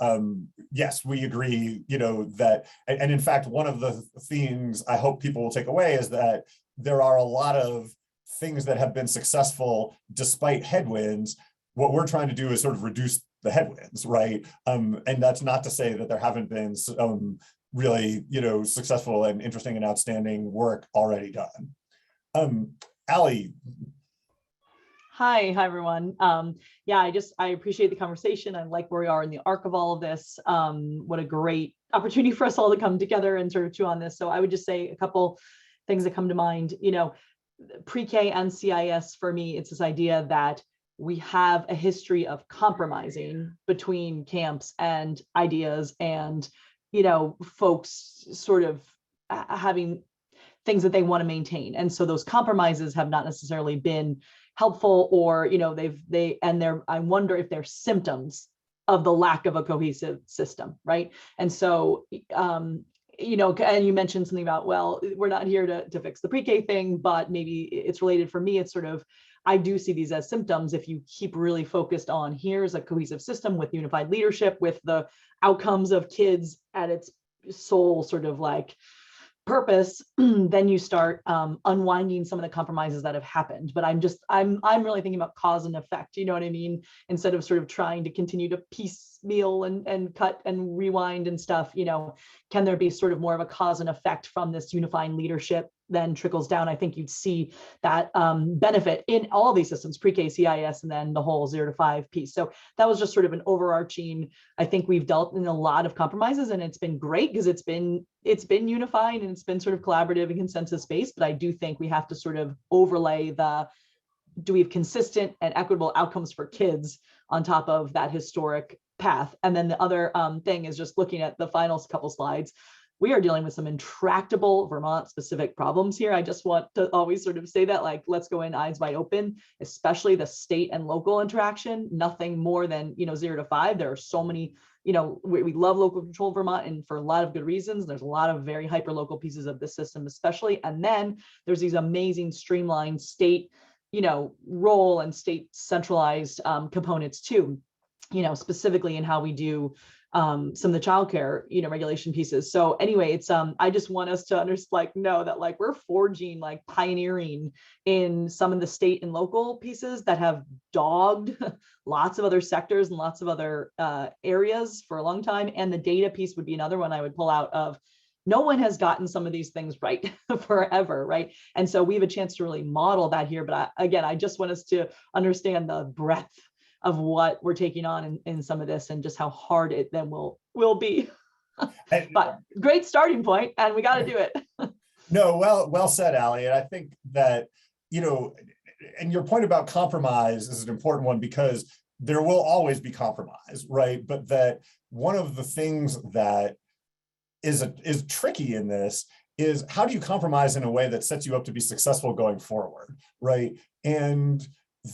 yes, we agree, that, and in fact, one of the things I hope people will take away is that there are a lot of things that have been successful despite headwinds. What we're trying to do is sort of reduce the headwinds, right? And that's not to say that there haven't been some really, successful and interesting and outstanding work already done. Allie. Hi everyone. Yeah, I appreciate the conversation. I like where we are in the arc of all of this. What a great opportunity for us all to come together and sort of chew on this. So I would just say a couple things that come to mind. Pre-K and CIS, for me, it's this idea that we have a history of compromising between camps and ideas and, folks sort of having things that they want to maintain. And so those compromises have not necessarily been helpful, or, I wonder if they're symptoms of the lack of a cohesive system, right? And so, and you mentioned something about, well, we're not here to fix the pre-K thing, but maybe it's related. For me, it's sort of, I do see these as symptoms. If you keep really focused on, here's a cohesive system with unified leadership, with the outcomes of kids at its sole sort of like purpose, then you start unwinding some of the compromises that have happened. But I'm really thinking about cause and effect, you know what I mean? Instead of sort of trying to continue to piecemeal and cut and rewind and stuff, can there be sort of more of a cause and effect from this unifying leadership then trickles down? I think you'd see that benefit in all these systems, pre-K, CIS, and then the whole 0 to 5 piece. So that was just sort of an overarching, I think we've dealt in a lot of compromises, and it's been great because it's been unifying and it's been sort of collaborative and consensus based. But I do think we have to sort of overlay do we have consistent and equitable outcomes for kids on top of that historic path? And then the other thing is just looking at the final couple slides. We are dealing with some intractable Vermont specific problems here. I just want to always sort of say that, like, let's go in eyes wide open, especially the state and local interaction, nothing more than, 0 to 5. There are so many, we love local control Vermont, and for a lot of good reasons. There's a lot of very hyper local pieces of this system, especially. And then there's these amazing streamlined state, role and state centralized components too, specifically in how we do some of the childcare, regulation pieces. So anyway, it's I just want us to know that we're forging, pioneering in some of the state and local pieces that have dogged lots of other sectors and lots of other areas for a long time. And the data piece would be another one I would pull out of. No one has gotten some of these things right forever, right? And so we have a chance to really model that here. But I just want us to understand the breadth of what we're taking on in some of this, and just how hard it then will be. But great starting point, and we got to do it. No, well said, Allie. And I think that, and your point about compromise is an important one, because there will always be compromise, right? But that one of the things that is tricky in this is, how do you compromise in a way that sets you up to be successful going forward, right? And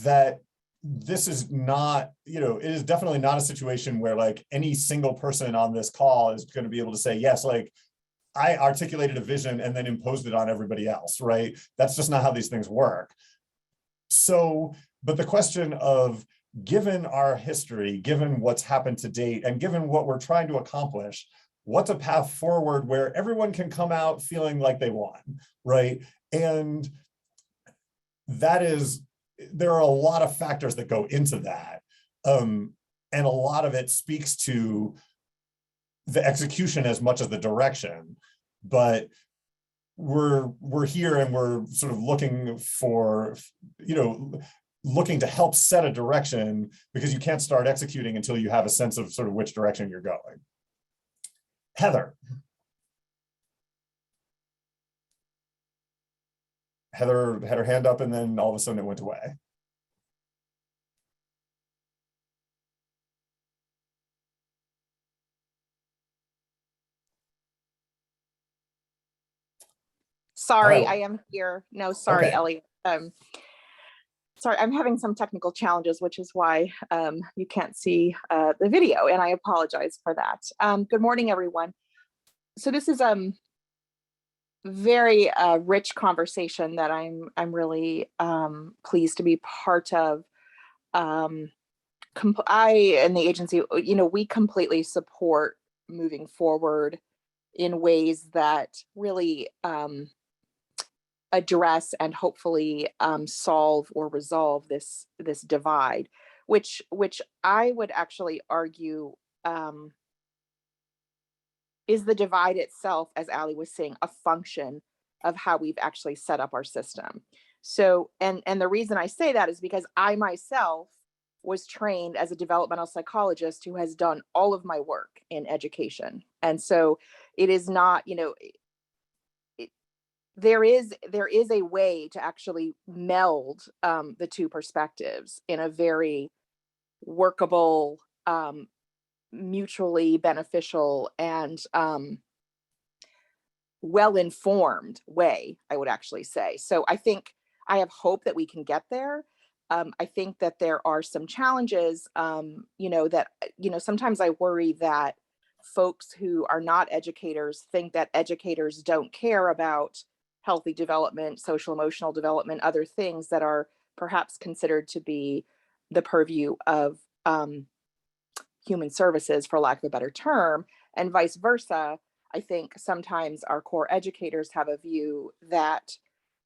that this is not, it is definitely not a situation where any single person on this call is going to be able to say, yes, I articulated a vision and then imposed it on everybody else, right? That's just not how these things work. So, but the question of, given our history, given what's happened to date, and given what we're trying to accomplish, what's a path forward where everyone can come out feeling like they won, right? And there are a lot of factors that go into that. And a lot of it speaks to the execution as much as the direction. But we're here and we're sort of looking for, looking to help set a direction, because you can't start executing until you have a sense of sort of which direction you're going. Heather had her hand up, and then all of a sudden it went away. Sorry, right. I am here. No, sorry, Okay. Elliot. Sorry, I'm having some technical challenges, which is why you can't see the video, and I apologize for that. Good morning, everyone. So this is very rich conversation that I'm really pleased to be part of. I and the agency, we completely support moving forward in ways that really address and hopefully solve or resolve this divide, which I would actually argue is the divide itself, as Ali was saying, a function of how we've actually set up our system? So, and the reason I say that is because I myself was trained as a developmental psychologist who has done all of my work in education. And so it is not, you know, there is a way to actually meld the two perspectives in a very workable, mutually beneficial, and well-informed way, I would actually say. So I think I have hope that we can get there. I think that there are some challenges, that, sometimes I worry that folks who are not educators think that educators don't care about healthy development, social emotional development, other things that are perhaps considered to be the purview of human services, for lack of a better term, and vice versa. I think sometimes our core educators have a view that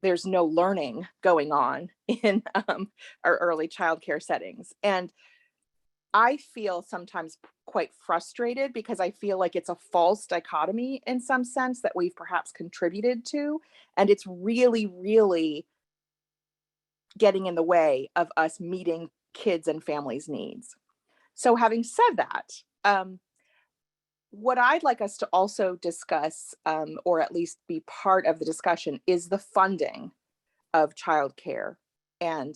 there's no learning going on in our early childcare settings. And I feel sometimes quite frustrated because I feel like it's a false dichotomy in some sense that we've perhaps contributed to. And it's really, really getting in the way of us meeting kids and families' needs. So having said that, what I'd like us to also discuss, or at least be part of the discussion, is the funding of childcare and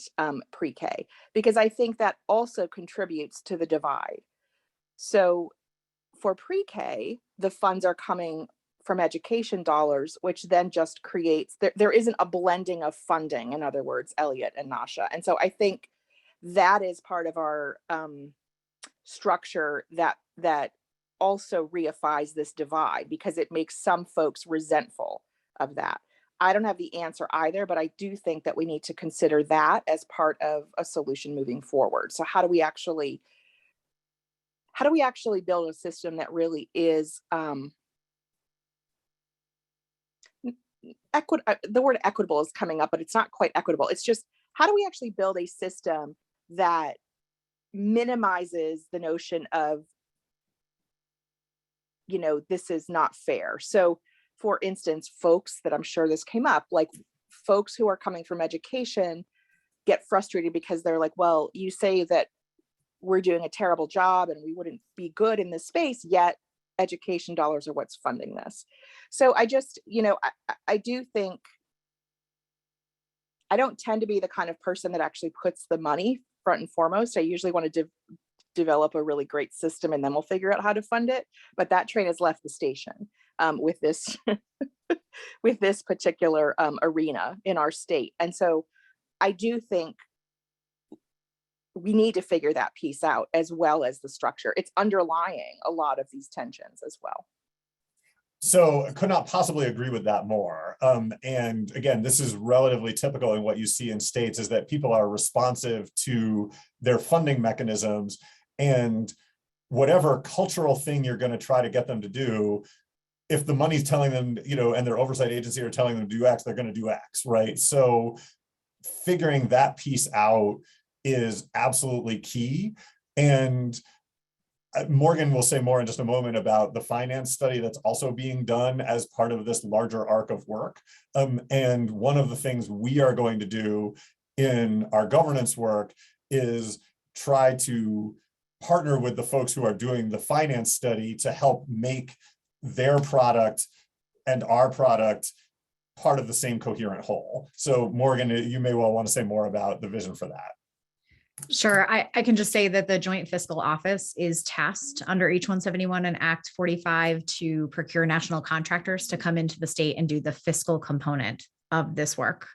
pre-K, because I think that also contributes to the divide. So for pre-K, the funds are coming from education dollars, which then just creates, there isn't a blending of funding, in other words, Elliot and Nasha. And so I think that is part of our structure that also reifies this divide, because it makes some folks resentful of that. I don't have the answer either, but I do think that we need to consider that as part of a solution moving forward. So how do we actually build a system that really is the word equitable is coming up, but it's not quite equitable. It's just, how do we actually build a system that minimizes the notion of, this is not fair? So for instance, folks that, I'm sure this came up, like folks who are coming from education get frustrated because they're like, well, you say that we're doing a terrible job and we wouldn't be good in this space, yet education dollars are what's funding this. So I just, I do think, I don't tend to be the kind of person that actually puts the money front and foremost. I usually want to develop a really great system and then we'll figure out how to fund it. But that train has left the station with this with this particular arena in our state. And so I do think we need to figure that piece out, as well as the structure. It's underlying a lot of these tensions as well. So I could not possibly agree with that more. And again, this is relatively typical in what you see in states, is that people are responsive to their funding mechanisms, and whatever cultural thing you're going to try to get them to do, if the money's telling them, and their oversight agency are telling them to do X, they're going to do X, right? So figuring that piece out is absolutely key. And Morgan will say more in just a moment about the finance study that's also being done as part of this larger arc of work. And one of the things we are going to do in our governance work is try to partner with the folks who are doing the finance study to help make their product and our product part of the same coherent whole. So Morgan, you may well want to say more about the vision for that. Sure. I can just say that the Joint Fiscal Office is tasked under H-171 and Act 45 to procure national contractors to come into the state and do the fiscal component of this work.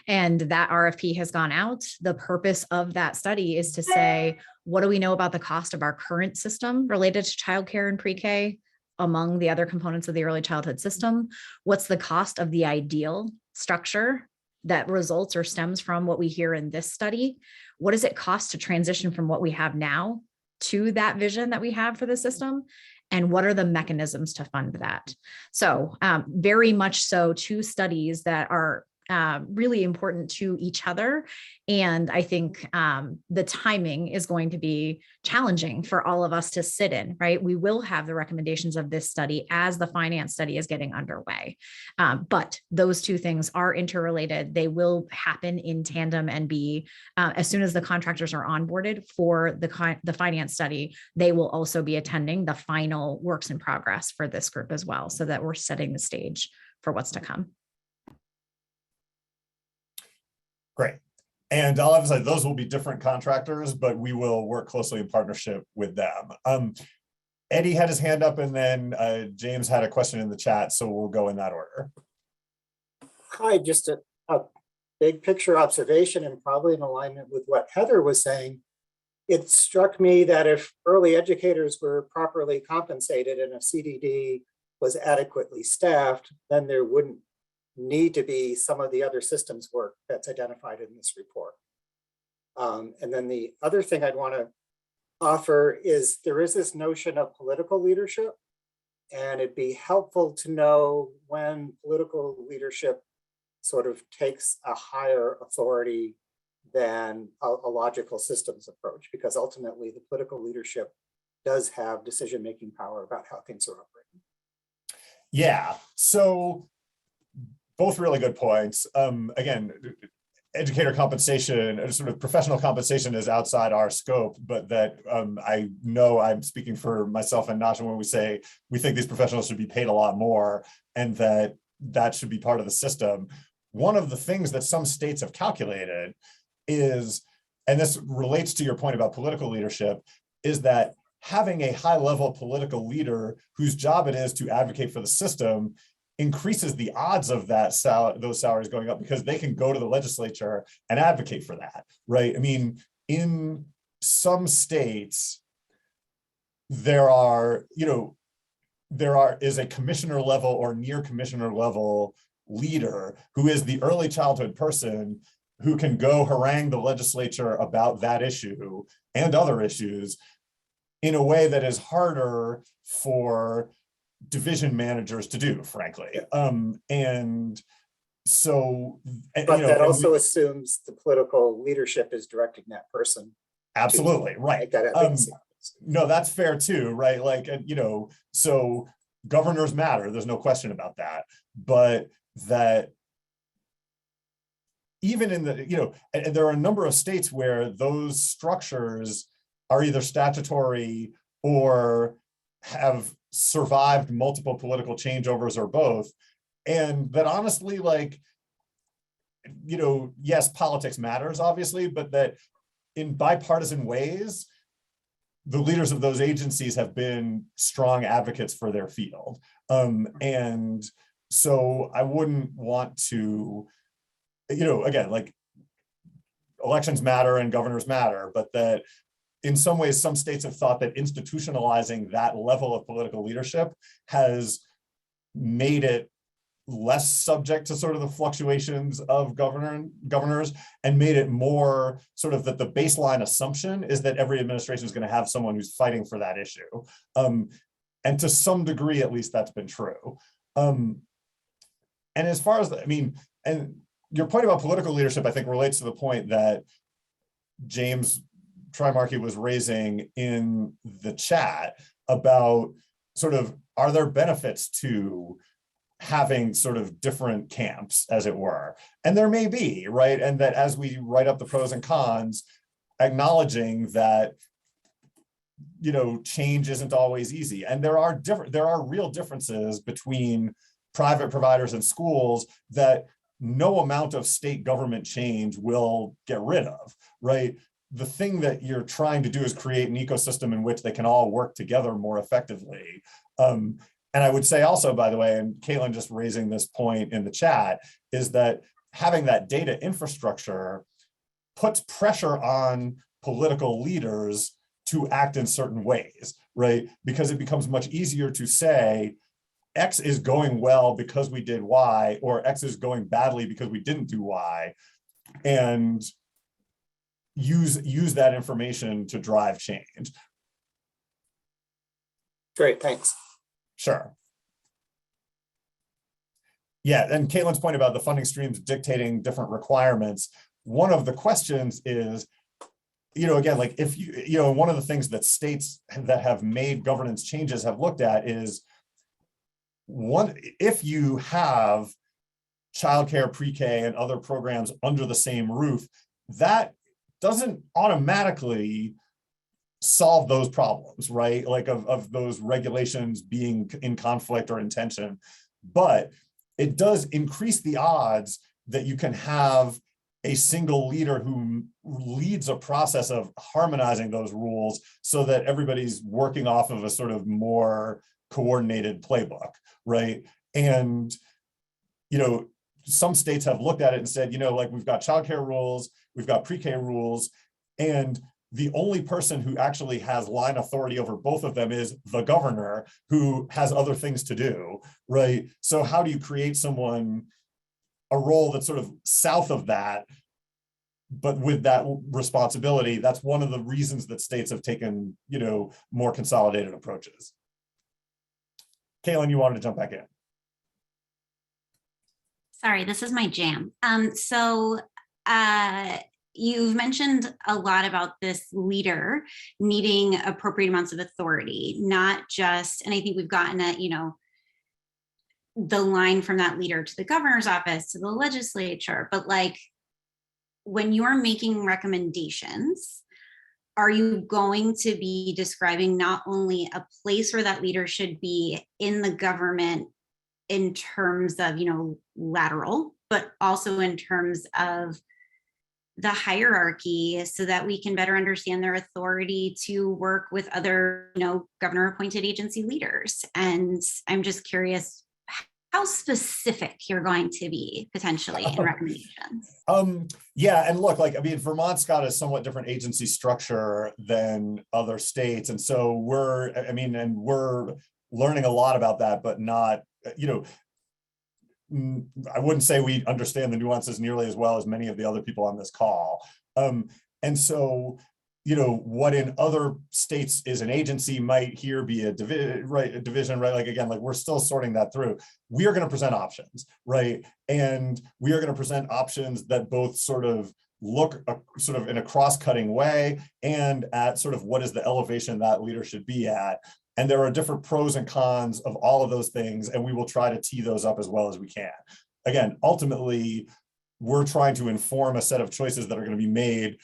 And that RFP has gone out. The purpose of that study is to say, what do we know about the cost of our current system related to childcare and pre-K among the other components of the early childhood system? What's the cost of the ideal structure that results or stems from what we hear in this study? What does it cost to transition from what we have now to that vision that we have for the system? And what are the mechanisms to fund that? So very much so, two studies that are really important to each other. And I think the timing is going to be challenging for all of us to sit in, right? We will have the recommendations of this study as the finance study is getting underway. But those two things are interrelated. They will happen in tandem and be, as soon as the contractors are onboarded for the finance study, they will also be attending the final works in progress for this group as well, so that we're setting the stage for what's to come. Great. And I'll emphasize those will be different contractors, but we will work closely in partnership with them. Eddie had his hand up, and then James had a question in the chat, so we'll go in that order. Hi, just a big picture observation and probably in alignment with what Heather was saying. It struck me that if early educators were properly compensated and if CDD was adequately staffed, then there wouldn't need to be some of the other systems work that's identified in this report. And then the other thing I'd want to offer is there is this notion of political leadership, and it'd be helpful to know when political leadership sort of takes a higher authority than a logical systems approach, because ultimately the political leadership does have decision-making power about how things are operating. Yeah, so both really good points. Again, educator compensation, sort of professional compensation is outside our scope, but that I know I'm speaking for myself and Nasha when we say we think these professionals should be paid a lot more and that that should be part of the system. One of the things that some states have calculated is, and this relates to your point about political leadership, is that having a high-level political leader whose job it is to advocate for the system increases the odds of those salaries going up, because they can go to the legislature and advocate for that, right? I mean, in some states, there is a commissioner level or near commissioner level leader who is the early childhood person who can go harangue the legislature about that issue and other issues in a way that is harder for division managers to do, frankly. And so, but that also assumes the political leadership is directing that person. Absolutely, right. No, that's fair too, right? Like, so governors matter, there's no question about that. But that even in the, and there are a number of states where those structures are either statutory or have survived multiple political changeovers or both. And that honestly, like, yes, politics matters, obviously, but that in bipartisan ways, the leaders of those agencies have been strong advocates for their field. And so I wouldn't want to, again, like, elections matter and governors matter, but that in some ways, some states have thought that institutionalizing that level of political leadership has made it less subject to sort of the fluctuations of governors and made it more sort of that the baseline assumption is that every administration is going to have someone who's fighting for that issue. And to some degree, at least, that's been true. And as far as, and your point about political leadership, I think, relates to the point that James Trimarchi was raising in the chat about sort of, are there benefits to having sort of different camps, as it were? And there may be, right? And that as we write up the pros and cons, acknowledging that, change isn't always easy. And there are real differences between private providers and schools that no amount of state government change will get rid of, right? The thing that you're trying to do is create an ecosystem in which they can all work together more effectively. And I would say also, by the way, and Caitlin just raising this point in the chat, is that having that data infrastructure puts pressure on political leaders to act in certain ways, right? Because it becomes much easier to say, X is going well because we did Y, or X is going badly because we didn't do Y, and use that information to drive change. Great, thanks. Sure. Yeah, and Caitlin's point about the funding streams dictating different requirements, one of the questions is, again, like if one of the things that states that have made governance changes have looked at is if you have childcare, pre-K, and other programs under the same roof, that doesn't automatically solve those problems, right? Like of those regulations being in conflict or in tension, but it does increase the odds that you can have a single leader who leads a process of harmonizing those rules so that everybody's working off of a sort of more coordinated playbook, right? And, some states have looked at it and said, like we've got childcare rules, we've got pre-K rules, and the only person who actually has line authority over both of them is the governor, who has other things to do, right? So how do you create a role that's sort of south of that, but with that responsibility? That's one of the reasons that states have taken, more consolidated approaches. Caitlin, you wanted to jump back in. Sorry, this is my jam. You've mentioned a lot about this leader needing appropriate amounts of authority, not just, and I think we've gotten at, the line from that leader to the governor's office, to the legislature, but like when you're making recommendations, are you going to be describing not only a place where that leader should be in the government in terms of, lateral, but also in terms of the hierarchy so that we can better understand their authority to work with other, governor appointed agency leaders? And I'm just curious how specific you're going to be potentially in recommendations. Yeah, and look, Vermont's got a somewhat different agency structure than other states. And so we're learning a lot about that, but not, I wouldn't say we understand the nuances nearly as well as many of the other people on this call. And so, what in other states is an agency might here be a division, right? Like, again, like we're still sorting that through. We are going to present options, right? And we are going to present options that both sort of look sort of in a cross-cutting way and at sort of what is the elevation that leader should be at. And there are different pros and cons of all of those things, and we will try to tee those up as well as we can. Again, ultimately, we're trying to inform a set of choices that are going to be made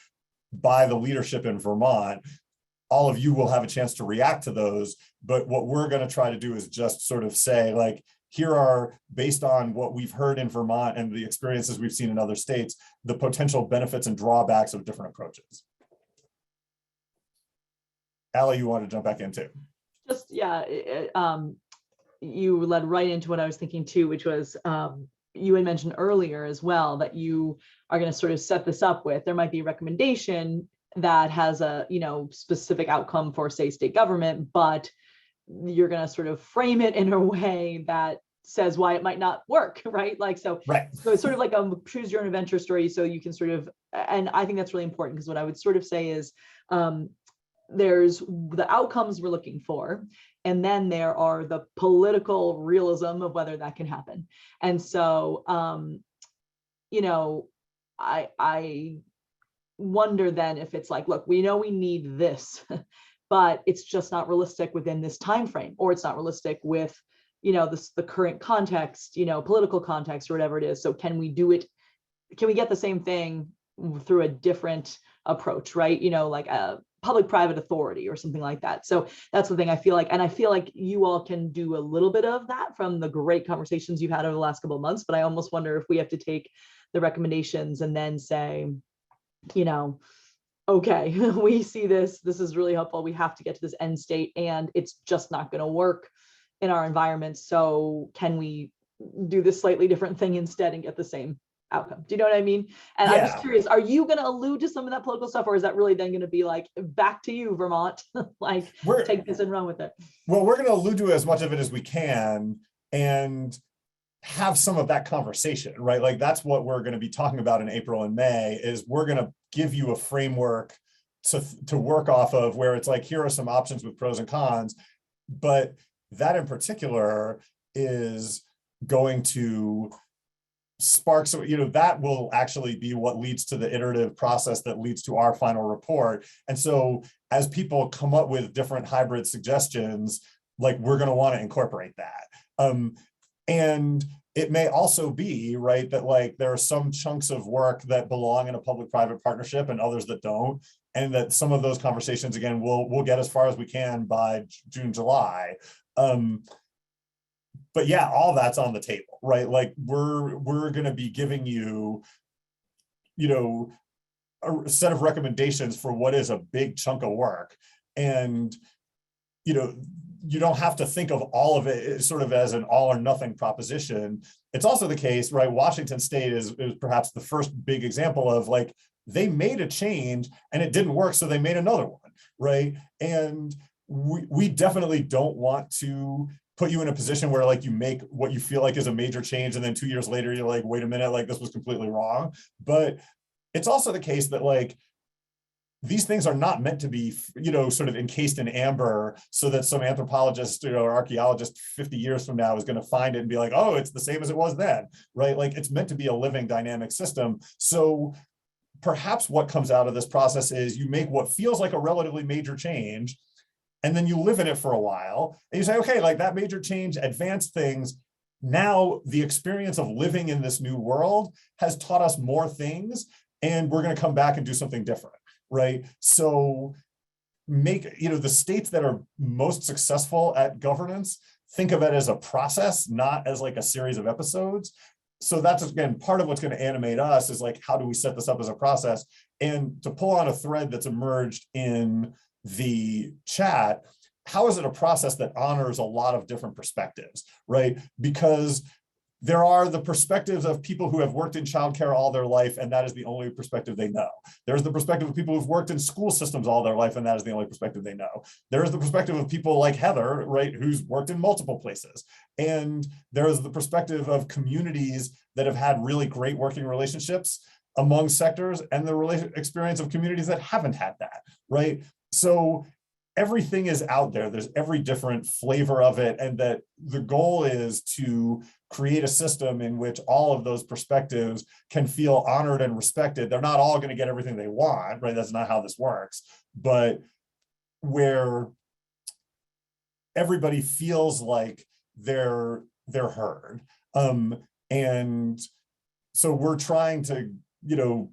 by the leadership in Vermont. All of you will have a chance to react to those, but what we're going to try to do is just sort of say, like, here are, based on what we've heard in Vermont and the experiences we've seen in other states, the potential benefits and drawbacks of different approaches. Allie, you want to jump back in too? Just, yeah, you led right into what I was thinking too, which was you had mentioned earlier as well that you are going to sort of set this up with, there might be a recommendation that has a, specific outcome for, say, state government, but you're going to sort of frame it in a way that says why it might not work, right? Like, so, right. So it's sort of like a choose your own adventure story. So you can sort of, and I think that's really important, because what I would sort of say is, there's the outcomes we're looking for, and then there are the political realism of whether that can happen. And so, I wonder then if it's like, look, we know we need this, but it's just not realistic within this time frame, or it's not realistic with, the current context, political context or whatever it is. So can we do it? Can we get the same thing through a different approach, right? Like a public-private authority or something like that. So that's the thing I feel like, and I feel like you all can do a little bit of that from the great conversations you've had over the last couple of months, but I almost wonder if we have to take the recommendations and then say, okay, we see this is really helpful. We have to get to this end state, and it's just not going to work in our environment. So can we do this slightly different thing instead and get the same outcome? Do you know what I mean? And yeah. I'm just curious, are you going to allude to some of that political stuff, or is that really then going to be like, back to you, Vermont, like take this and run with it? Well, we're going to allude to as much of it as we can and have some of that conversation, right? Like that's what we're going to be talking about in April and May, is we're going to give you a framework to work off of, where it's like, here are some options with pros and cons, but that in particular is going to spark, so that will actually be what leads to the iterative process that leads to our final report. And so as people come up with different hybrid suggestions, like we're going to want to incorporate that. And it may also be right that like there are some chunks of work that belong in a public-private partnership and others that don't, and that some of those conversations again we'll get as far as we can by June, July. But yeah, all that's on the table, right? Like we're going to be giving you, a set of recommendations for what is a big chunk of work, and you don't have to think of all of it sort of as an all or nothing proposition. It's also the case, right? Washington State is perhaps the first big example of like they made a change and it didn't work, so they made another one, right? And we definitely don't want to put you in a position where like you make what you feel like is a major change and then 2 years later you're like, wait a minute, like this was completely wrong. But it's also the case that like these things are not meant to be, sort of encased in amber so that some anthropologist or archaeologist 50 years from now is going to find it and be like, oh, it's the same as it was then, right? Like it's meant to be a living dynamic system. So perhaps what comes out of this process is you make what feels like a relatively major change, and then you live in it for a while and you say, okay, like that major change advanced things. Now the experience of living in this new world has taught us more things, and we're going to come back and do something different, right? So make, the states that are most successful at governance, think of it as a process, not as like a series of episodes. So that's, again, part of what's going to animate us is like, how do we set this up as a process? And to pull on a thread that's emerged in the chat, how is it a process that honors a lot of different perspectives, right? Because there are the perspectives of people who have worked in childcare all their life, and that is the only perspective they know. There's the perspective of people who've worked in school systems all their life, and that is the only perspective they know. There's the perspective of people like Heather, right, who's worked in multiple places. And there's the perspective of communities that have had really great working relationships among sectors, and the experience of communities that haven't had that, right? So everything is out there. There's every different flavor of it, and that the goal is to create a system in which all of those perspectives can feel honored and respected. They're not all going to get everything they want, right? That's not how this works, but where everybody feels like they're heard. And so we're trying to,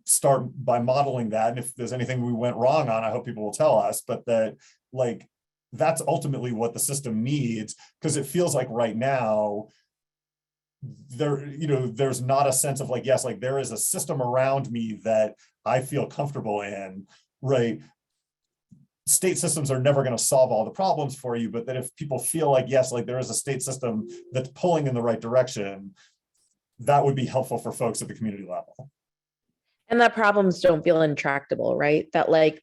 start by modeling that. And if there's anything we went wrong on, I hope people will tell us, but that like, that's ultimately what the system needs, because it feels like right now, there's not a sense of like, yes, like there is a system around me that I feel comfortable in, right? State systems are never going to solve all the problems for you, but that if people feel like, yes, like there is a state system that's pulling in the right direction, that would be helpful for folks at the community level. And that problems don't feel intractable, right? That like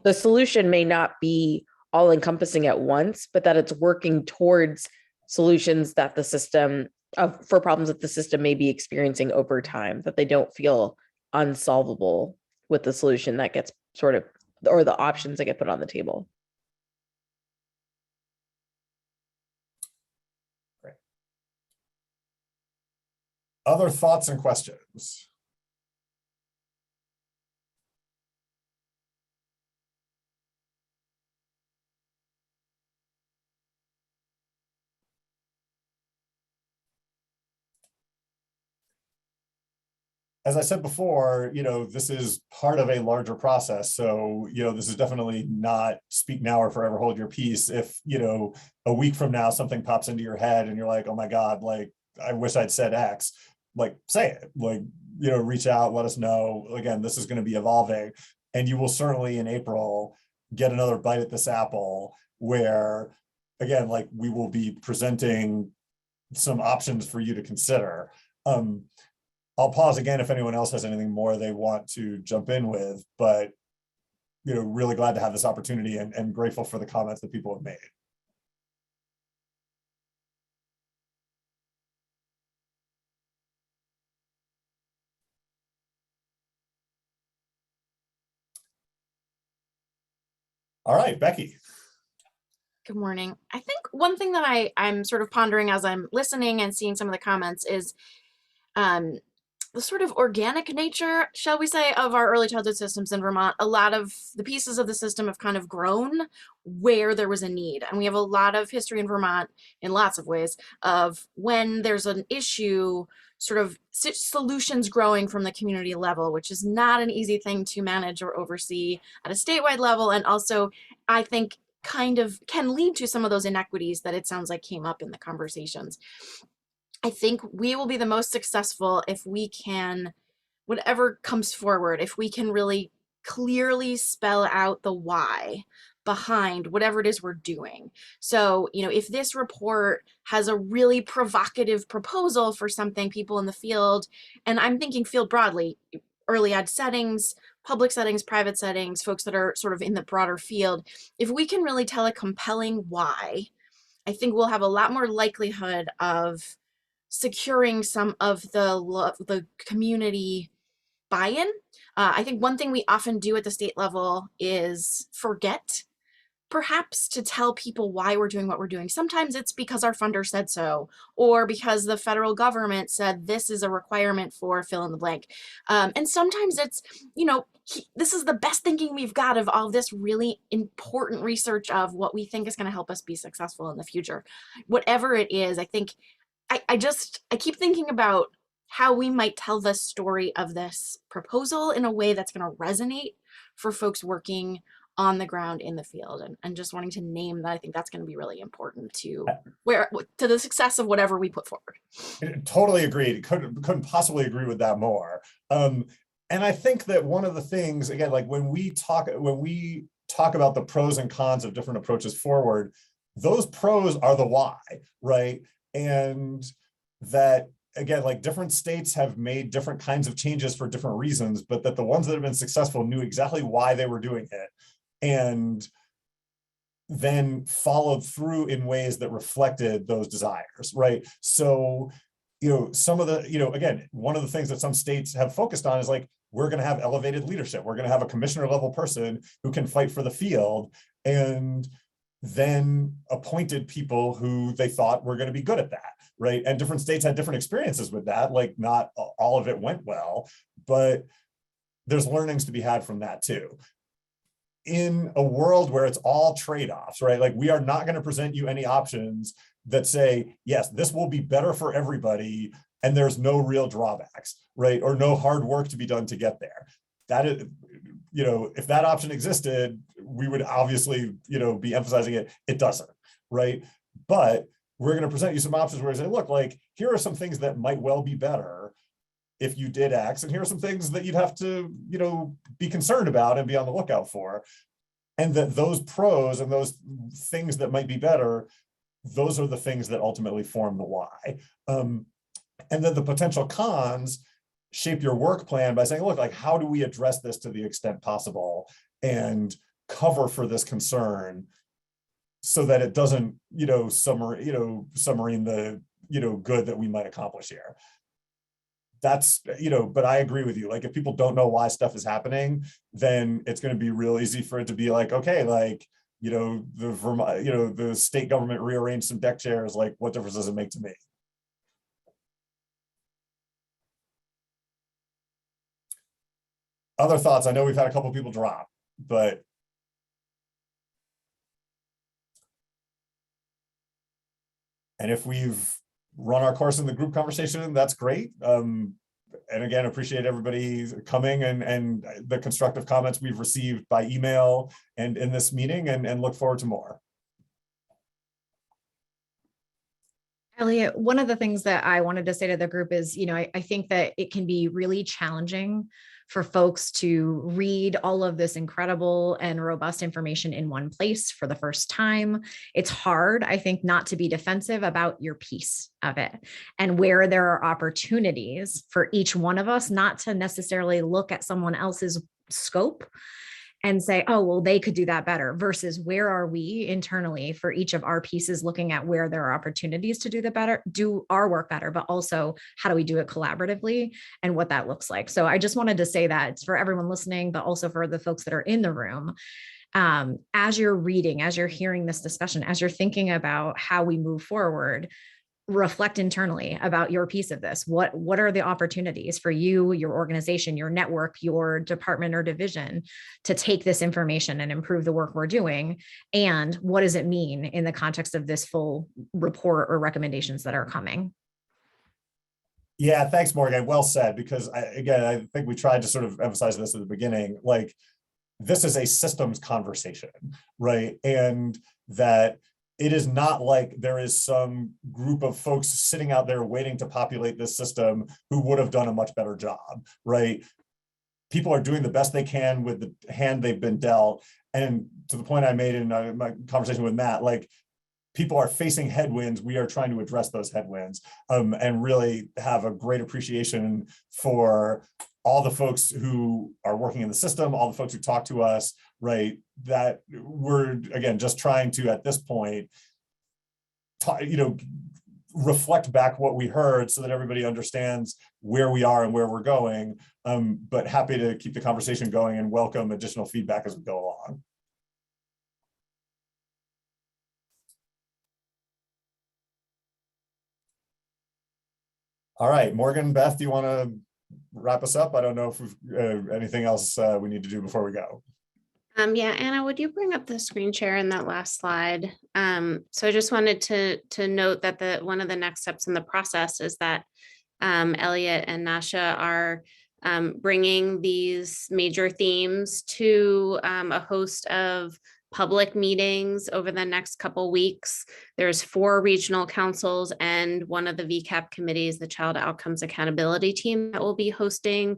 the solution may not be all encompassing at once, but that it's working towards solutions that the system for problems that the system may be experiencing over time, that they don't feel unsolvable with the solution that gets sort of, or the options that get put on the table. Great. Other thoughts and questions? As I said before, this is part of a larger process. So, this is definitely not speak now or forever hold your peace. If, a week from now, something pops into your head and you're like, oh my God, like, I wish I'd said X, like, say it, like, reach out, let us know. Again, this is going to be evolving, and you will certainly in April get another bite at this apple where, again, like we will be presenting some options for you to consider. I'll pause again if anyone else has anything more they want to jump in with, but really glad to have this opportunity and grateful for the comments that people have made. All right, Becky. Good morning. I think one thing that I'm sort of pondering as I'm listening and seeing some of the comments is the sort of organic nature, shall we say, of our early childhood systems in Vermont. A lot of the pieces of the system have kind of grown where there was a need. And we have a lot of history in Vermont in lots of ways of when there's an issue, sort of solutions growing from the community level, which is not an easy thing to manage or oversee at a statewide level. And also, I think kind of can lead to some of those inequities that it sounds like came up in the conversations. I think we will be the most successful if we can, whatever comes forward, if we can really clearly spell out the why behind whatever it is we're doing. So, if this report has a really provocative proposal for something, people in the field, and I'm thinking field broadly, early ed settings, public settings, private settings, folks that are sort of in the broader field, if we can really tell a compelling why, I think we'll have a lot more likelihood of securing some of the community buy-in. I think one thing we often do at the state level is forget perhaps to tell people why we're doing what we're doing. Sometimes it's because our funder said so, or because the federal government said this is a requirement for fill in the blank. And sometimes it's, this is the best thinking we've got of all this really important research of what we think is going to help us be successful in the future. Whatever it is, I think I keep thinking about how we might tell the story of this proposal in a way that's going to resonate for folks working on the ground in the field, and just wanting to name that. I think that's going to be really important to the success of whatever we put forward. Totally agreed. Couldn't possibly agree with that more. And I think that one of the things, again, like when we talk about the pros and cons of different approaches forward, those pros are the why, right? And that, again, like different states have made different kinds of changes for different reasons, but that the ones that have been successful knew exactly why they were doing it and then followed through in ways that reflected those desires, right? So, some of the, again, one of the things that some states have focused on is like, we're going to have elevated leadership. We're going to have a commissioner level person who can fight for the field, and then appointed people who they thought were going to be good at that, right? And different states had different experiences with that. Like not all of it went well, but there's learnings to be had from that too. In a world where it's all trade-offs, right? Like we are not going to present you any options that say, yes, this will be better for everybody and there's no real drawbacks, right? Or no hard work to be done to get there. That is, if that option existed, we would obviously, be emphasizing it. It doesn't, right? But we're going to present you some options where we say, look, like, here are some things that might well be better if you did X, and here are some things that you'd have to, be concerned about and be on the lookout for. And that those pros and those things that might be better, those are the things that ultimately form the why. And then the potential cons shape your work plan by saying, look, like, how do we address this to the extent possible and cover for this concern so that it doesn't, submarine the, good that we might accomplish here. That's, but I agree with you. Like, if people don't know why stuff is happening, then it's going to be real easy for it to be like, okay, like, the Vermont, the state government rearranged some deck chairs. Like, what difference does it make to me? Other thoughts? I know we've had a couple people drop, but. And if we've run our course in the group conversation, that's great. And again, appreciate everybody coming and the constructive comments we've received by email and in this meeting, and look forward to more. Elliot, one of the things that I wanted to say to the group is, I think that it can be really challenging for folks to read all of this incredible and robust information in one place for the first time. It's hard, I think, not to be defensive about your piece of it and where there are opportunities for each one of us, not to necessarily look at someone else's scope and say, oh, well, they could do that better, versus where are we internally for each of our pieces, looking at where there are opportunities to do our work better, but also how do we do it collaboratively and what that looks like. So I just wanted to say that for everyone listening, but also for the folks that are in the room. As you're reading, as you're hearing this discussion, as you're thinking about how we move forward, reflect internally about your piece of this. What are the opportunities for you, your organization, your network, your department or division to take this information and improve the work we're doing? And what does it mean in the context of this full report or recommendations that are coming? Yeah, thanks, Morgan. Well said, because I think we tried to sort of emphasize this at the beginning, like this is a systems conversation, right? And that it is not like there is some group of folks sitting out there waiting to populate this system who would have done a much better job, right? People are doing the best they can with the hand they've been dealt. And to the point I made in my conversation with Matt, like people are facing headwinds. We are trying to address those headwinds and really have a great appreciation for all the folks who are working in the system, all the folks who talk to us, right? That we're, again, just trying to, at this point, reflect back what we heard so that everybody understands where we are and where we're going, but happy to keep the conversation going and welcome additional feedback as we go along. All right, Morgan, Beth, do you want to wrap us up? I don't know if we've anything else we need to do before we go. Yeah, Anna, would you bring up the screen share in that last slide? So I just wanted to note that one of the next steps in the process is that Elliot and Nasha are bringing these major themes to a host of public meetings over the next couple weeks. There's 4 regional councils and one of the VCAP committees, the Child Outcomes Accountability Team, that will be hosting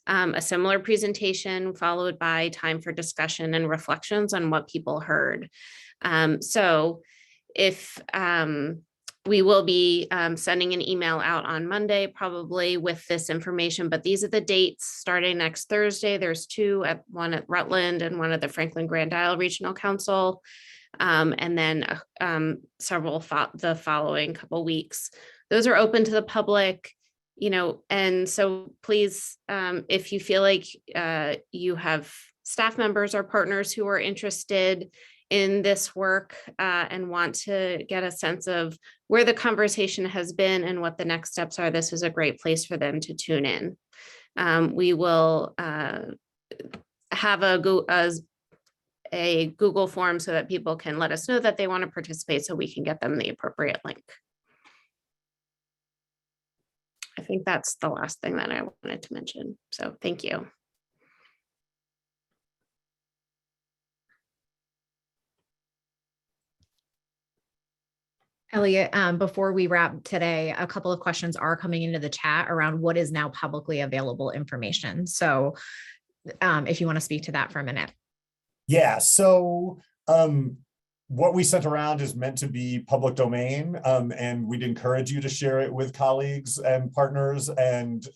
a similar presentation, followed by time for discussion and reflections on what people heard. So if we will be sending an email out on Monday, probably with this information, but these are the dates starting next Thursday. There's 2, one at Rutland and one at the Franklin Grand Isle Regional Council, and then several the following couple weeks. Those are open to the public, and so please, if you feel like you have staff members or partners who are interested in this work and want to get a sense of where the conversation has been and what the next steps are, this is a great place for them to tune in. We will have a Google form so that people can let us know that they want to participate so we can get them the appropriate link. I think that's the last thing that I wanted to mention. So thank you. Elliot, before we wrap today, a couple of questions are coming into the chat around what is now publicly available information. So if you want to speak to that for a minute. Yeah, so what we sent around is meant to be public domain, and we'd encourage you to share it with colleagues and partners and,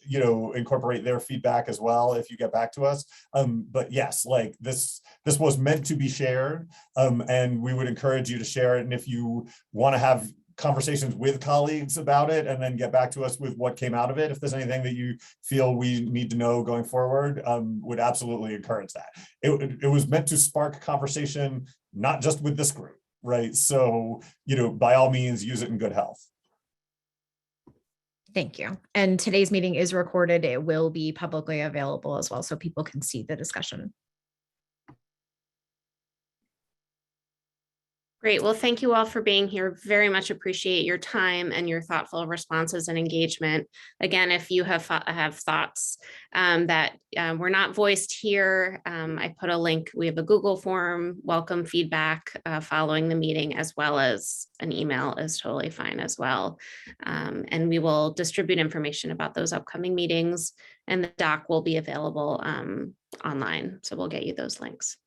incorporate their feedback as well if you get back to us. But yes, like this was meant to be shared, and we would encourage you to share it. And if you want to have conversations with colleagues about it and then get back to us with what came out of it, if there's anything that you feel we need to know going forward, would absolutely encourage that. It was meant to spark conversation, not just with this group, right? So, by all means, use it in good health. Thank you. And today's meeting is recorded. It will be publicly available as well, so people can see the discussion. Great. Well, thank you all for being here. Very much appreciate your time and your thoughtful responses and engagement. Again, if you have thoughts that were not voiced here, I put a link. We have a Google form, welcome feedback following the meeting, as well as an email is totally fine as well. And we will distribute information about those upcoming meetings, and the doc will be available online. So we'll get you those links.